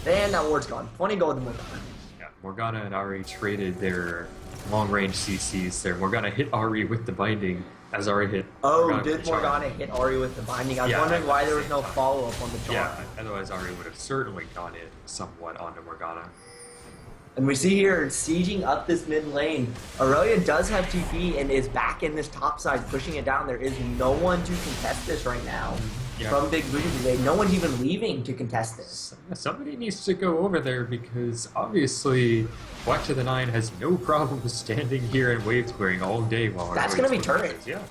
And that ward's gone. 20 gold to Morgana. Yeah, Morgana and Ari traded their long-range CCs there. Morgana hit Ari with the binding, as Ari hit Morgana did Morgana hit Ari with the binding? I was wondering why there was no follow-up on the charm. Yeah, otherwise Ari would have certainly gone in somewhat onto Morgana. And we see here, sieging up this mid lane. Aurelia does have TP and is back in this top side, pushing it down. There is no one to contest this right now. Yeah. From Big Booty today. No one's even leaving to contest this. Somebody needs to go over there because obviously Black to the 9 has no problem standing here and wave clearing all day while that's going to be turret. Yeah,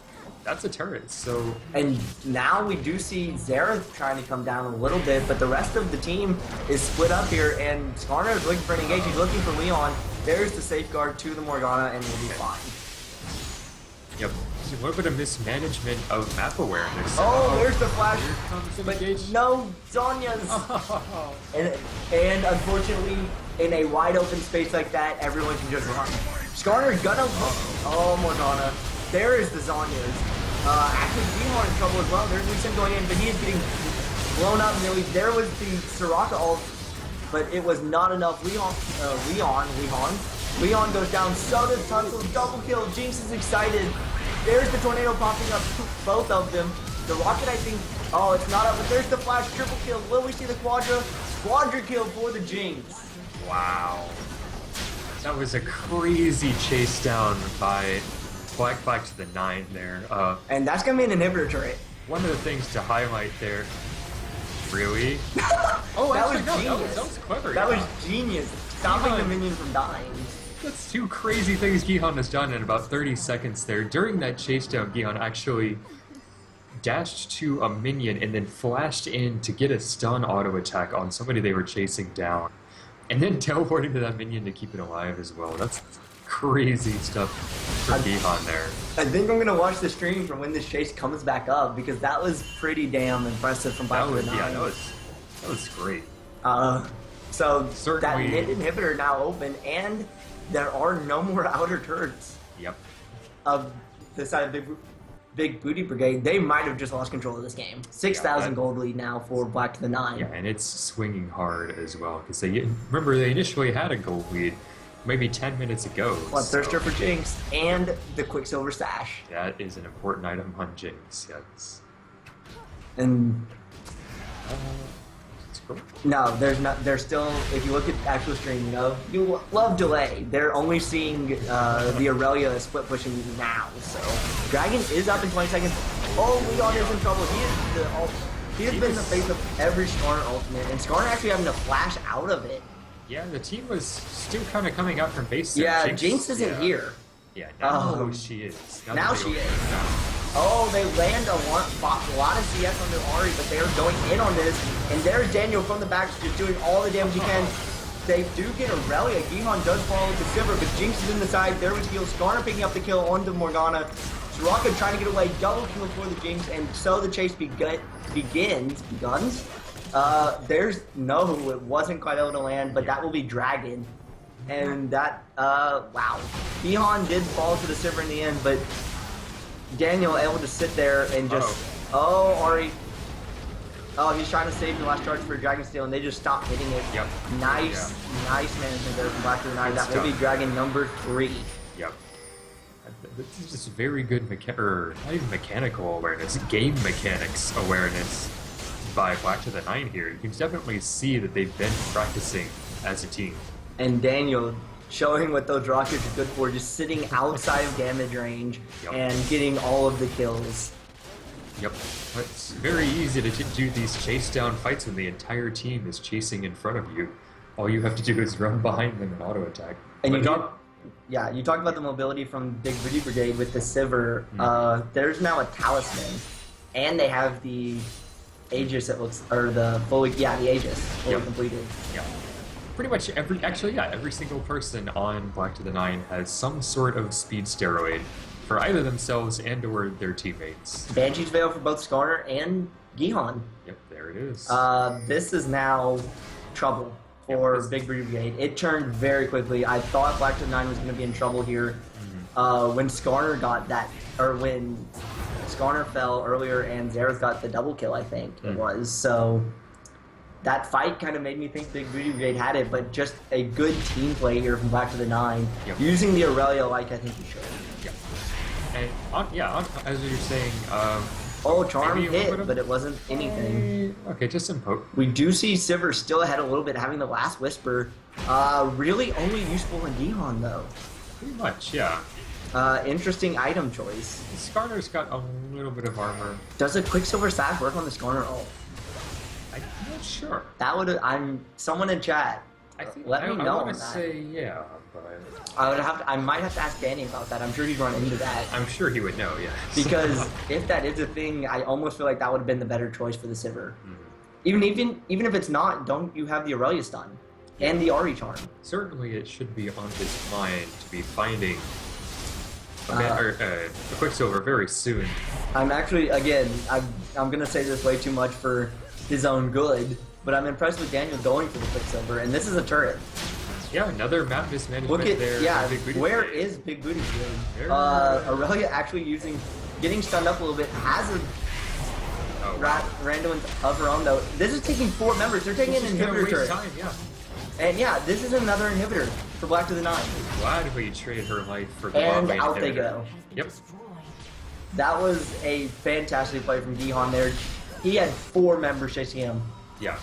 that's a turret. So and now we do see Xerath trying to come down a little bit, but the rest of the team is split up here, and Skarner is looking for an engage. He's looking for Leon. There's the safeguard to the Morgana, and we'll be fine. Yep. A little bit of mismanagement of map awareness. Oh, there's the flash. Here comes an but engage. no, Zonya's. Oh. And unfortunately, in a wide open space like that, everyone can just run. Skarner's gonna look. Oh, Morgana. There is the Zonya's. Actually, Gihan in trouble as well. There's Lucian going in, but he is getting blown up nearly. There was the Soraka ult, but it was not enough. Leon goes down. So does Tunsil. Double kill. Jinx is excited. There's the tornado popping up, both of them. The rocket, I think, oh, it's not up, but there's the flash, triple kill. Will we see the quadra? Quadra kill for the Jinx. Wow. That was a crazy chase down by Black to the 9 there. And that's going to be an inhibitor turret. One of the things to highlight there. Really? Oh, that was genius. That was clever. That was genius. Stopping the minion from dying. That's two crazy things Gihan has done in about 30 seconds there. During that chase down, Gihan actually dashed to a minion and then flashed in to get a stun auto attack on somebody they were chasing down. And then teleporting to that minion to keep it alive as well. That's crazy stuff for Gihan there. I think I'm going to watch the stream from when this chase comes back up because that was pretty damn impressive from Black to the 9. Yeah, that was great. So certainly, that mid inhibitor now open, and there are no more outer turrets. Yep. Of the side of Big Booty Brigade. They might have just lost control of this game. 6,000 gold lead now for Black to the 9. Yeah, and it's swinging hard as well because they initially had a gold lead maybe 10 minutes ago. What, Thirster for Jinx and the Quicksilver Sash. That is an important item on Jinx, yes. And cool. No, there's not. There's still. If you look at actual stream, you love delay. They're only seeing the Aurelia split pushing now. So Dragon is up in 20 seconds. Oh, Leon is in trouble. He has been the face of every Skarner ultimate, and Skarner actually having to flash out of it. Yeah, the team was still kind of coming out from base. Yeah, Jinx isn't here. Yeah, now she is. Now she is. Oh, they land a lot of CS on their Ahri, but they are going in on this. And there's Daniel from the back just doing all the damage he can. They do get Aurelia. Gihan does follow with the Silver, but Jinx is in the side. There was heal. Skarner picking up the kill onto Morgana. Soraka trying to get away. Double kill for the Jinx, and so the chase begins. No, it wasn't quite able to land, but that will be Dragon. And that, wow. Gihan did fall to the Silver in the end, but Daniel able to sit there and just, Ahri. Oh, he's trying to save the last charge for Dragon Steel, and they just stopped hitting it. Yep. Nice management there from Black to the 9. That will be Dragon number 3. Yep. This is just very good not even mechanical awareness, game mechanics awareness by Black to the 9 here. You can definitely see that they've been practicing as a team. And Daniel showing what those rockets are good for, just sitting outside of damage range and getting all of the kills. Yep. It's very easy to do these chase down fights when the entire team is chasing in front of you. All you have to do is run behind them and auto attack. And you talked about the mobility from Big Booty Brigade with the Sivir. There's now a Talisman, and they have the Aegis, the Aegis fully completed. Yeah. Pretty much every single person on Black to the 9 has some sort of speed steroid for either themselves and or their teammates. Banshee's Veil for both Skarner and Gihan. Yep, there it is. This is now trouble for Big Booty Brigade. It turned very quickly. I thought Black to the 9 was going to be in trouble here. When Skarner got that, or when Skarner fell earlier and Xerath got the double kill, I think it was. So that fight kind of made me think Big Booty Brigade had it, but just a good team play here from Black to the 9, using the Aurelia like I think you should. Yep. And as you're saying, Charm hit, but it wasn't anything. Okay, just some poke. We do see Sivir still ahead a little bit, having the last Whisper. Really only useful in Gihan though. Pretty much, yeah. Interesting item choice. Skarner's got a little bit of armor. Does a Quicksilver Sash work on the Skarner ult? I'm not sure. That would. Someone in chat. Let me know. I want to say yeah, but I might have to ask Danny about that. I'm sure he'd run into that. I'm sure he would know. Yeah. Because if that is a thing, I almost feel like that would have been the better choice for the Sivir. Even if it's not, don't you have the Aurelia stun and the Ahri charm? Certainly, it should be on his mind to be finding a Quicksilver very soon. I'm actually, again, I'm gonna say this way too much for his own good, but I'm impressed with Daniel going for the Quicksilver, and this is a turret. Yeah, another map mismanagement. Look at there. Where is Big Booty Brigade? Aurelia actually getting stunned up a little bit, has a random of her own though. This is taking 4 members. They're taking an inhibitor turret. Time, yeah. And yeah, this is another inhibitor for Black to the 9. Glad we traded her life for the and bot lane out inhibitor. They go. Yep. That was a fantastic play from Gihan there. He had 4 members chasing him. Yeah,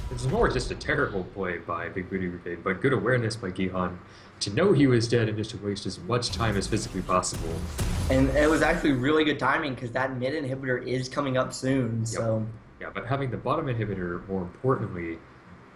it's more just a terrible play by Big Booty Brigade, but good awareness by Gihan to know he was dead and just to waste as much time as physically possible. And it was actually really good timing because that mid inhibitor is coming up soon. So yeah, but having the bottom inhibitor, more importantly,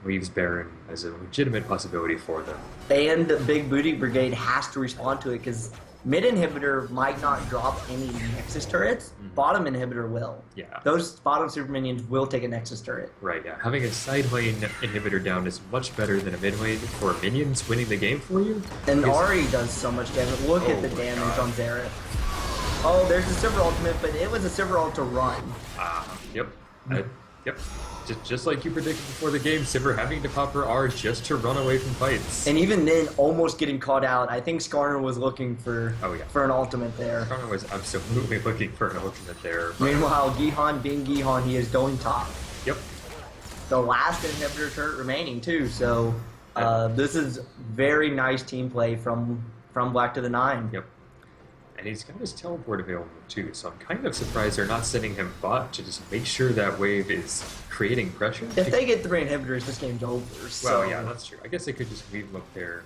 leaves Baron as a legitimate possibility for them. And Big Booty Brigade has to respond to it because mid inhibitor might not drop any Nexus turrets. Bottom inhibitor will. Yeah. Those bottom super minions will take a Nexus turret. Right, yeah. Having a side lane inhibitor down is much better than a mid lane for minions winning the game for you. And Ari does so much damage. Look at the damage on Xerath. Oh, there's a Silver ultimate, but it was a Silver ult to run. Yep. Yep. Just like you predicted before the game, Sivir having to pop her R just to run away from fights. And even then, almost getting caught out. I think Skarner was looking for an ultimate there. Skarner was absolutely looking for an ultimate there. But... Meanwhile, Gihan being Gihan, he is going top. Yep. The last inhibitor turret remaining too, so this is very nice team play from Black to the 9. Yep. And he's got his teleport available too, so I'm kind of surprised they're not sending him bot to just make sure that wave is creating pressure. If they get 3 inhibitors, this game's over. So. Well, yeah, that's true. I guess they could just leave him up there,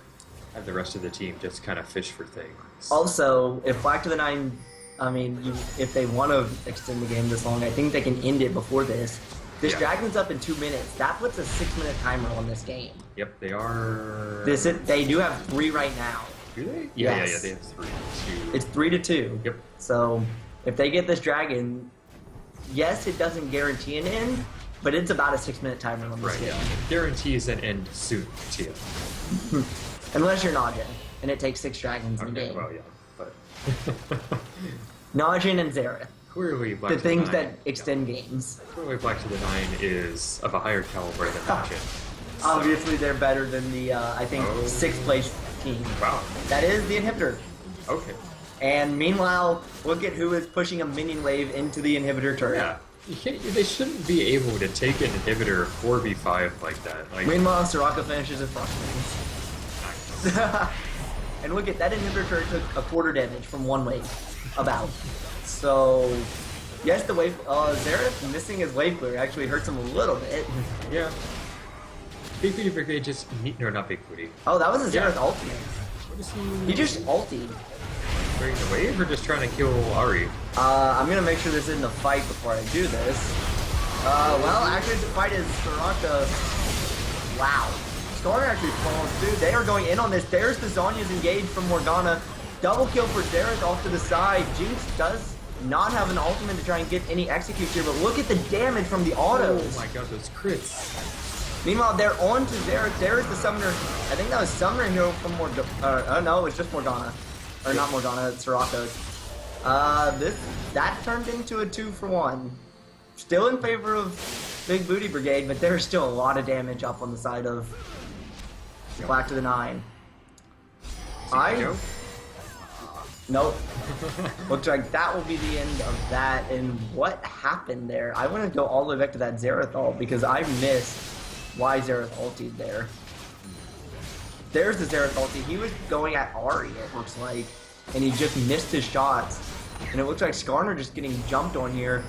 have the rest of the team just kind of fish for things. Also, if Black to the 9, I mean, if they want to extend the game this long, I think they can end it before this. This dragon's up in 2 minutes. That puts a 6-minute timer on this game. Yep, they are... They do have 3 right now. Do they? Yes. Yeah, they have 3 to 2. It's 3-2. Yep. So, if they get this dragon, yes, it doesn't guarantee an end, but it's about a 6-minute timer on this game. Yeah. It guarantees an end soon to you. Unless you're Najin, and it takes 6 dragons in the game. Well, yeah, but... Najin and Xerath. Clearly, Black the to things the 9, that extend games. Clearly, Black to the 9 is of a higher caliber than Najin. So. Obviously, they're better than the, I think, 6th place team. Wow. That is the inhibitor. Okay. And meanwhile, look at who is pushing a minion wave into the inhibitor turret. Yeah. They shouldn't be able to take an inhibitor 4v5 like that. Like, meanwhile, Soraka finishes his frost wings. And look at that inhibitor turret took a quarter damage from 1 wave. About. So, yes, the wave, Xerath missing his wave clear actually hurts him a little bit. Yeah. Big Booty Brigade just not Big Booty. Oh, that was a Xerath ultimate. What is he just ultied. Wearing the wave or just trying to kill Ari? I'm gonna make sure this isn't a fight before I do this. Well, actually the fight is Soraka. Wow. Skarner actually falls, dude. They are going in on this. There's the Zonya's engaged from Morgana. Double kill for Xerath off to the side. Jinx does not have an ultimate to try and get any executes here, but look at the damage from the autos. Oh my god, those crits. Meanwhile, they're on to Xerath. There's the summoner. I think that was summoner hero from Morgana. Oh no, it was just Morgana. Or not Morgana, it's Soraka. That turned into a 2-for-1. Still in favor of Big Booty Brigade, but there's still a lot of damage up on the side of Black to the 9. Nope. Looks like that will be the end of that. And what happened there? I want to go all the way back to that Xerath ult because I missed why Xerath ultied there. There's the Xerath ulti. He was going at Ari, it looks like, and he just missed his shots. And it looks like Skarner just getting jumped on here.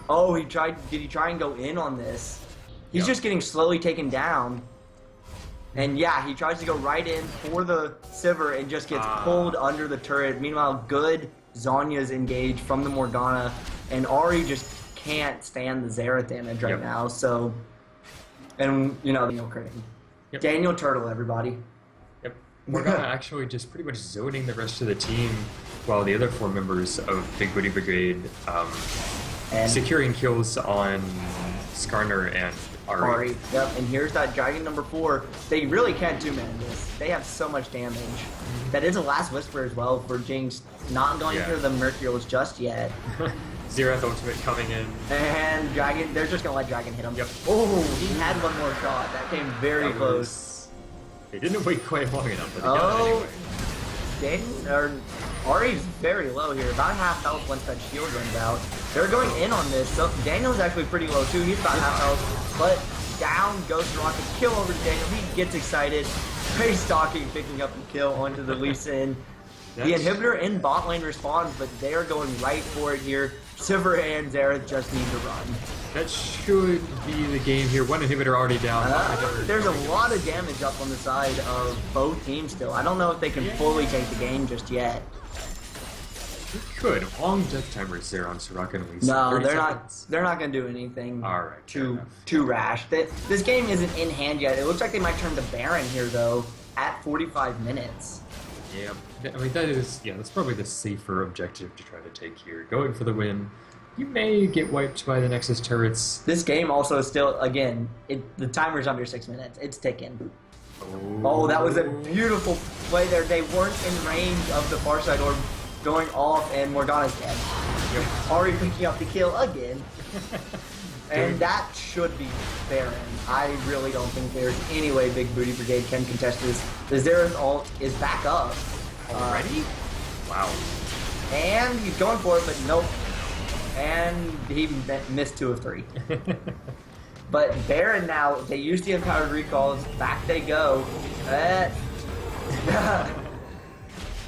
Oh, did he try and go in on this? He's just getting slowly taken down. And yeah, he tries to go right in for the Sivir and just gets pulled under the turret. Meanwhile, good Zonya's engaged from the Morgana, and Ari just can't stand the Xerath damage right now. So, and you know, Daniel critting. Daniel Turtle, everybody. Yep. Morgana actually just pretty much zoning the rest of the team, while the other 4 members of Big Booty Brigade securing kills on Skarner and Ari. Yep, and here's that dragon number 4. They really can't two-man this. They have so much damage. That is a last whisper as well for Jinx, not going for the Mercurials just yet. Xerath ultimate coming in. And Dragon, they're just gonna let Dragon hit him. Yep. Oh, he had one more shot. That came very close. They didn't wait quite long enough, but they got it anyway. Ari's very low here, about half health once that shield runs out. They're going in on this, so Daniel's actually pretty low too. He's about half health, but down goes Rocket, kill over to Daniel. He gets excited. Very stalking, picking up the kill onto the Lee Sin. The inhibitor in bot lane responds, but they are going right for it here. Sivir and Xerath just need to run. That should be the game here. One inhibitor already down. There's a lot of damage up on the side of both teams still. I don't know if they can fully take the game just yet. We could. Long death timers there on Soraka and Lisa. No, they're not. They're not going to do anything too rash. This game isn't in hand yet. It looks like they might turn to Baron here though at 45 minutes. Yeah, I mean that's probably the safer objective to try to take here. Going for the win. You may get wiped by the Nexus turrets. This game also is still, again, the timer's under 6 minutes. It's ticking. Oh, that was a beautiful play there. They weren't in range of the far side orb going off, and Morgana's dead. Yep. Already picking up the kill again. And that should be Baron. I really don't think there's any way Big Booty Brigade can contest this. The Xerath ult is back up. Already? Wow. And he's going for it, but nope. And he missed 2 of 3. But Baron now, they use the empowered recalls. Back they go.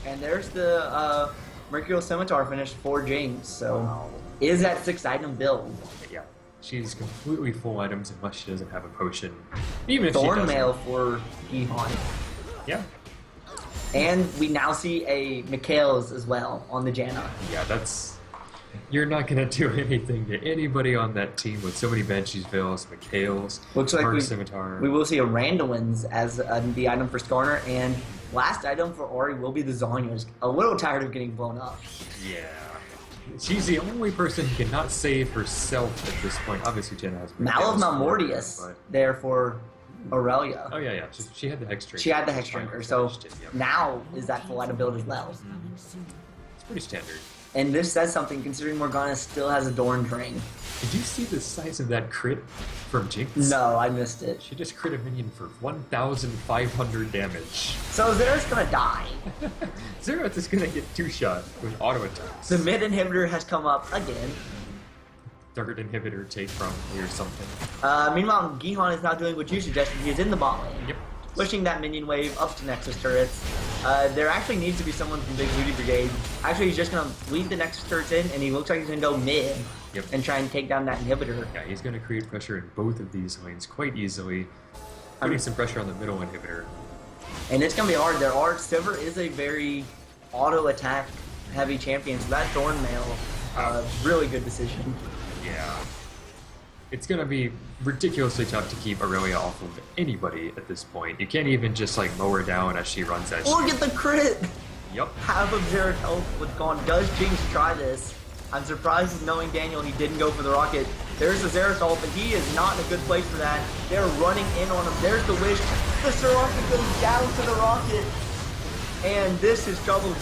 And there's the Mercurial Scimitar finish for Jinx. So is that 6 item build? Yeah. She's completely full items unless she doesn't have a potion. Even if Thorn she doesn't. Mail for Gihon. Yeah. And we now see a Mikhail's as well on the Janna. Yeah, that's... You're not going to do anything to anybody on that team with so many Banshees, Veils, Mikhails, Looks like Scimitar. We will see a Randallins as the item for Skarner, and last item for Ori will be the Zonya's. A little tired of getting blown up. Yeah. She's the only person who cannot save herself at this point. Obviously, Jenna has... Mal of Malmortius there for Aurelia. Oh, yeah. She had the Hex Drinker. She had the Hex Drinker, so now is that full item build as well. It's pretty standard. And this says something considering Morgana still has a Dorn's Ring. Did you see the size of that crit from Jinx? No, I missed it. She just crit a minion for 1,500 damage. So Xerath's gonna die. Xerath is gonna get 2-shot with auto attacks. The mid inhibitor has come up again. Third inhibitor take from me or something. Meanwhile, Gihon is now doing what you suggested. He is in the bot lane. Yep. Pushing that minion wave up to Nexus turrets. There actually needs to be someone from Big Booty Brigade. Actually, he's just going to lead the Nexus turrets in, and he looks like he's going to go mid and try and take down that inhibitor. Yeah, he's going to create pressure in both of these lanes quite easily. Putting some pressure on the middle inhibitor. And it's going to be hard. Sivir is a very auto-attack heavy champion, so that Thorn Mail, really good decision. Yeah. It's going to be ridiculously tough to keep Aurelia off of anybody at this point. You can't even just like mow her down as she runs at you. Look at the crit! Yep. Half of Xerath's health was gone. Does Jinx try this? I'm surprised knowing Daniel he didn't go for the rocket. There's the Xerath ult, but he is not in a good place for that. They're running in on him. There's the wish. The Soraka goes down to the rocket. And this is trouble.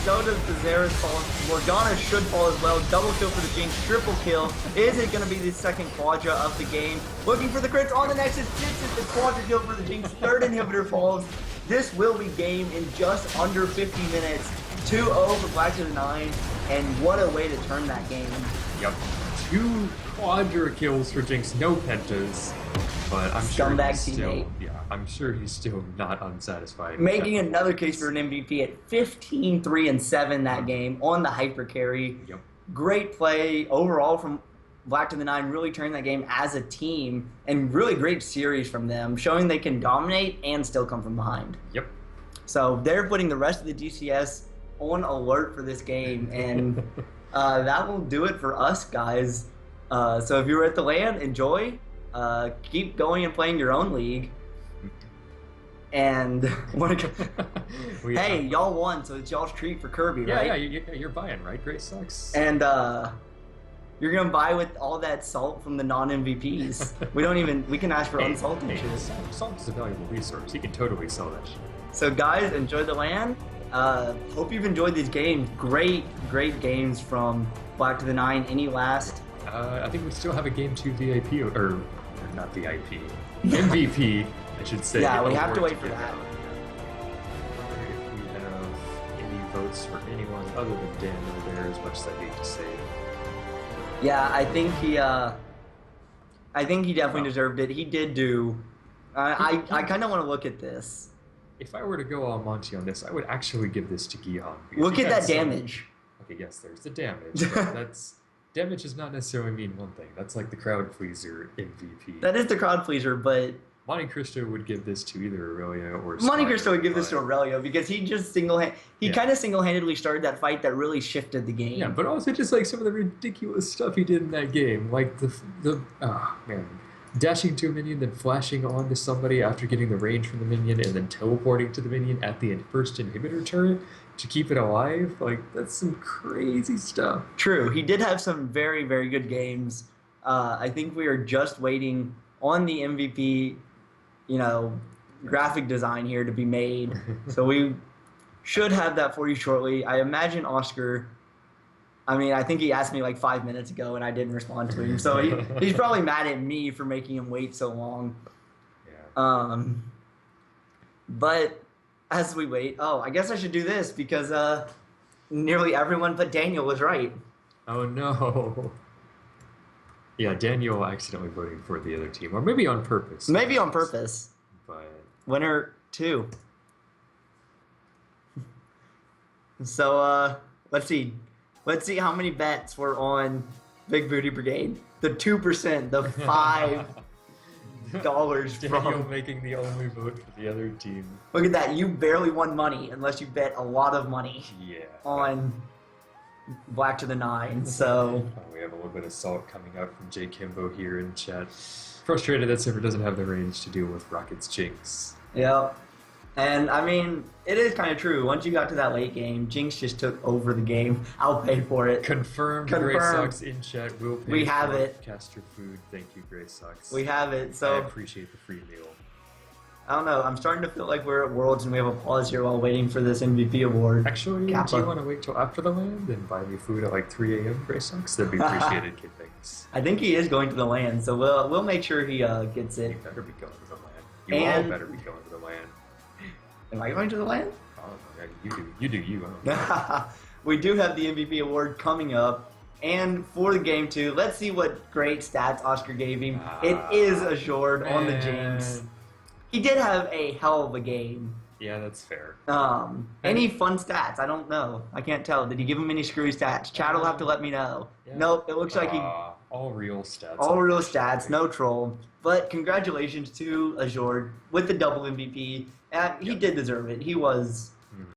So does the Xerath fall. Morgana should fall as well. Double kill for the Jinx. Triple kill. Is it going to be the second quadra of the game? Looking for the crits on the Nexus. This is the quadra kill for the Jinx. Third inhibitor falls. This will be game in just under 50 minutes. 2-0 for Black to the 9. And what a way to turn that game. Yep. 2 quadra kills for Jinx. No pentas. But I'm sure he's still, I'm sure he's still not unsatisfied. Making another case for an MVP at 15-3-7 that game on the hyper carry. Yep. Great play overall from Black to the 9, really turning that game as a team, and really great series from them, showing they can dominate and still come from behind. Yep. So they're putting the rest of the DCS on alert for this game, and that will do it for us, guys. So if you were at the LAN, enjoy. Keep going and playing your own league. And hey, y'all won, so it's y'all's treat for Kirby, right? Yeah, you're buying, right? Great sucks. And you're gonna buy with all that salt from the non-MVPs. we can ask for unsalted shit. Salt is a valuable resource. You can totally sell that shit. So guys, enjoy the LAN. Hope you've enjoyed these games. Great games from Black to the 9. Any last? I think we still have a Game 2 VIP, or not VIP, MVP, I should say. Yeah, we have to wait for that. If we have any votes for anyone other than Daniel there, as much as I hate to say it. Yeah, I think he definitely deserved it. He did do. I kind of want to look at this. if I were to go on Monty on this, I would actually give this to Gihan. Look at that damage. Okay, yes, there's the damage. But damage does not necessarily mean one thing. That's like the crowd pleaser MVP. That is the crowd pleaser, but Monte Cristo would give this to either Aurelia or Monte Cristo would give this to Aurelia because he just kind of single-handedly started that fight that really shifted the game. Yeah, but also just like some of the ridiculous stuff he did in that game, like dashing to a minion, then flashing onto somebody after getting the range from the minion, and then teleporting to the minion at the first inhibitor turret to keep it alive. Like, that's some crazy stuff. True. He did have some very, very good games. I think we are just waiting on the MVP, graphic design here to be made. So we should have that for you shortly. I imagine Oscar... I think he asked me like 5 minutes ago and I didn't respond to him. So he's probably mad at me for making him wait so long. Yeah. But as we wait, I guess I should do this because nearly everyone but Daniel was right. Oh no. Yeah, Daniel accidentally voting for the other team, or maybe on purpose. Maybe on purpose. But winner 2. So let's see. Let's see how many bets were on Big Booty Brigade. The 2%, the $5 Daniel making the only vote for the other team. Look at that. You barely won money unless you bet a lot of money on Black to the 9. So we have a little bit of salt coming out from Jay Kimbo here in chat. Frustrated that Silver doesn't have the range to deal with Rocket's Jinx. Yeah. And, it is kind of true. Once you got to that late game, Jinx just took over the game. I'll pay for it. Confirmed. Grey Sox in chat. We'll pay we for have it. Caster food. Thank you, Grey Sox. We have it. So I appreciate the free meal. I don't know. I'm starting to feel like we're at Worlds and we have a pause here while waiting for this MVP award. Actually, Kappa. Do you want to wait till after the land and buy me food at like 3 a.m., Grey Sox? That'd be appreciated, kid. Thanks. I think he is going to the land, so we'll make sure he gets it. You better be going to the land. You all better be going to the land. Am I going to the land? Oh, you do. We do have the MVP award coming up. And for the game 2, let's see what great stats Oscar gave him. It is assured on the Jinx. He did have a hell of a game. Yeah, that's fair. Any fun stats? I don't know. I can't tell. Did he give him any screwy stats? Chad will have to let me know. Yeah. Nope, it looks like he... All real stats. All real stats, no troll. But congratulations to Azure with the double MVP. He did deserve it. He was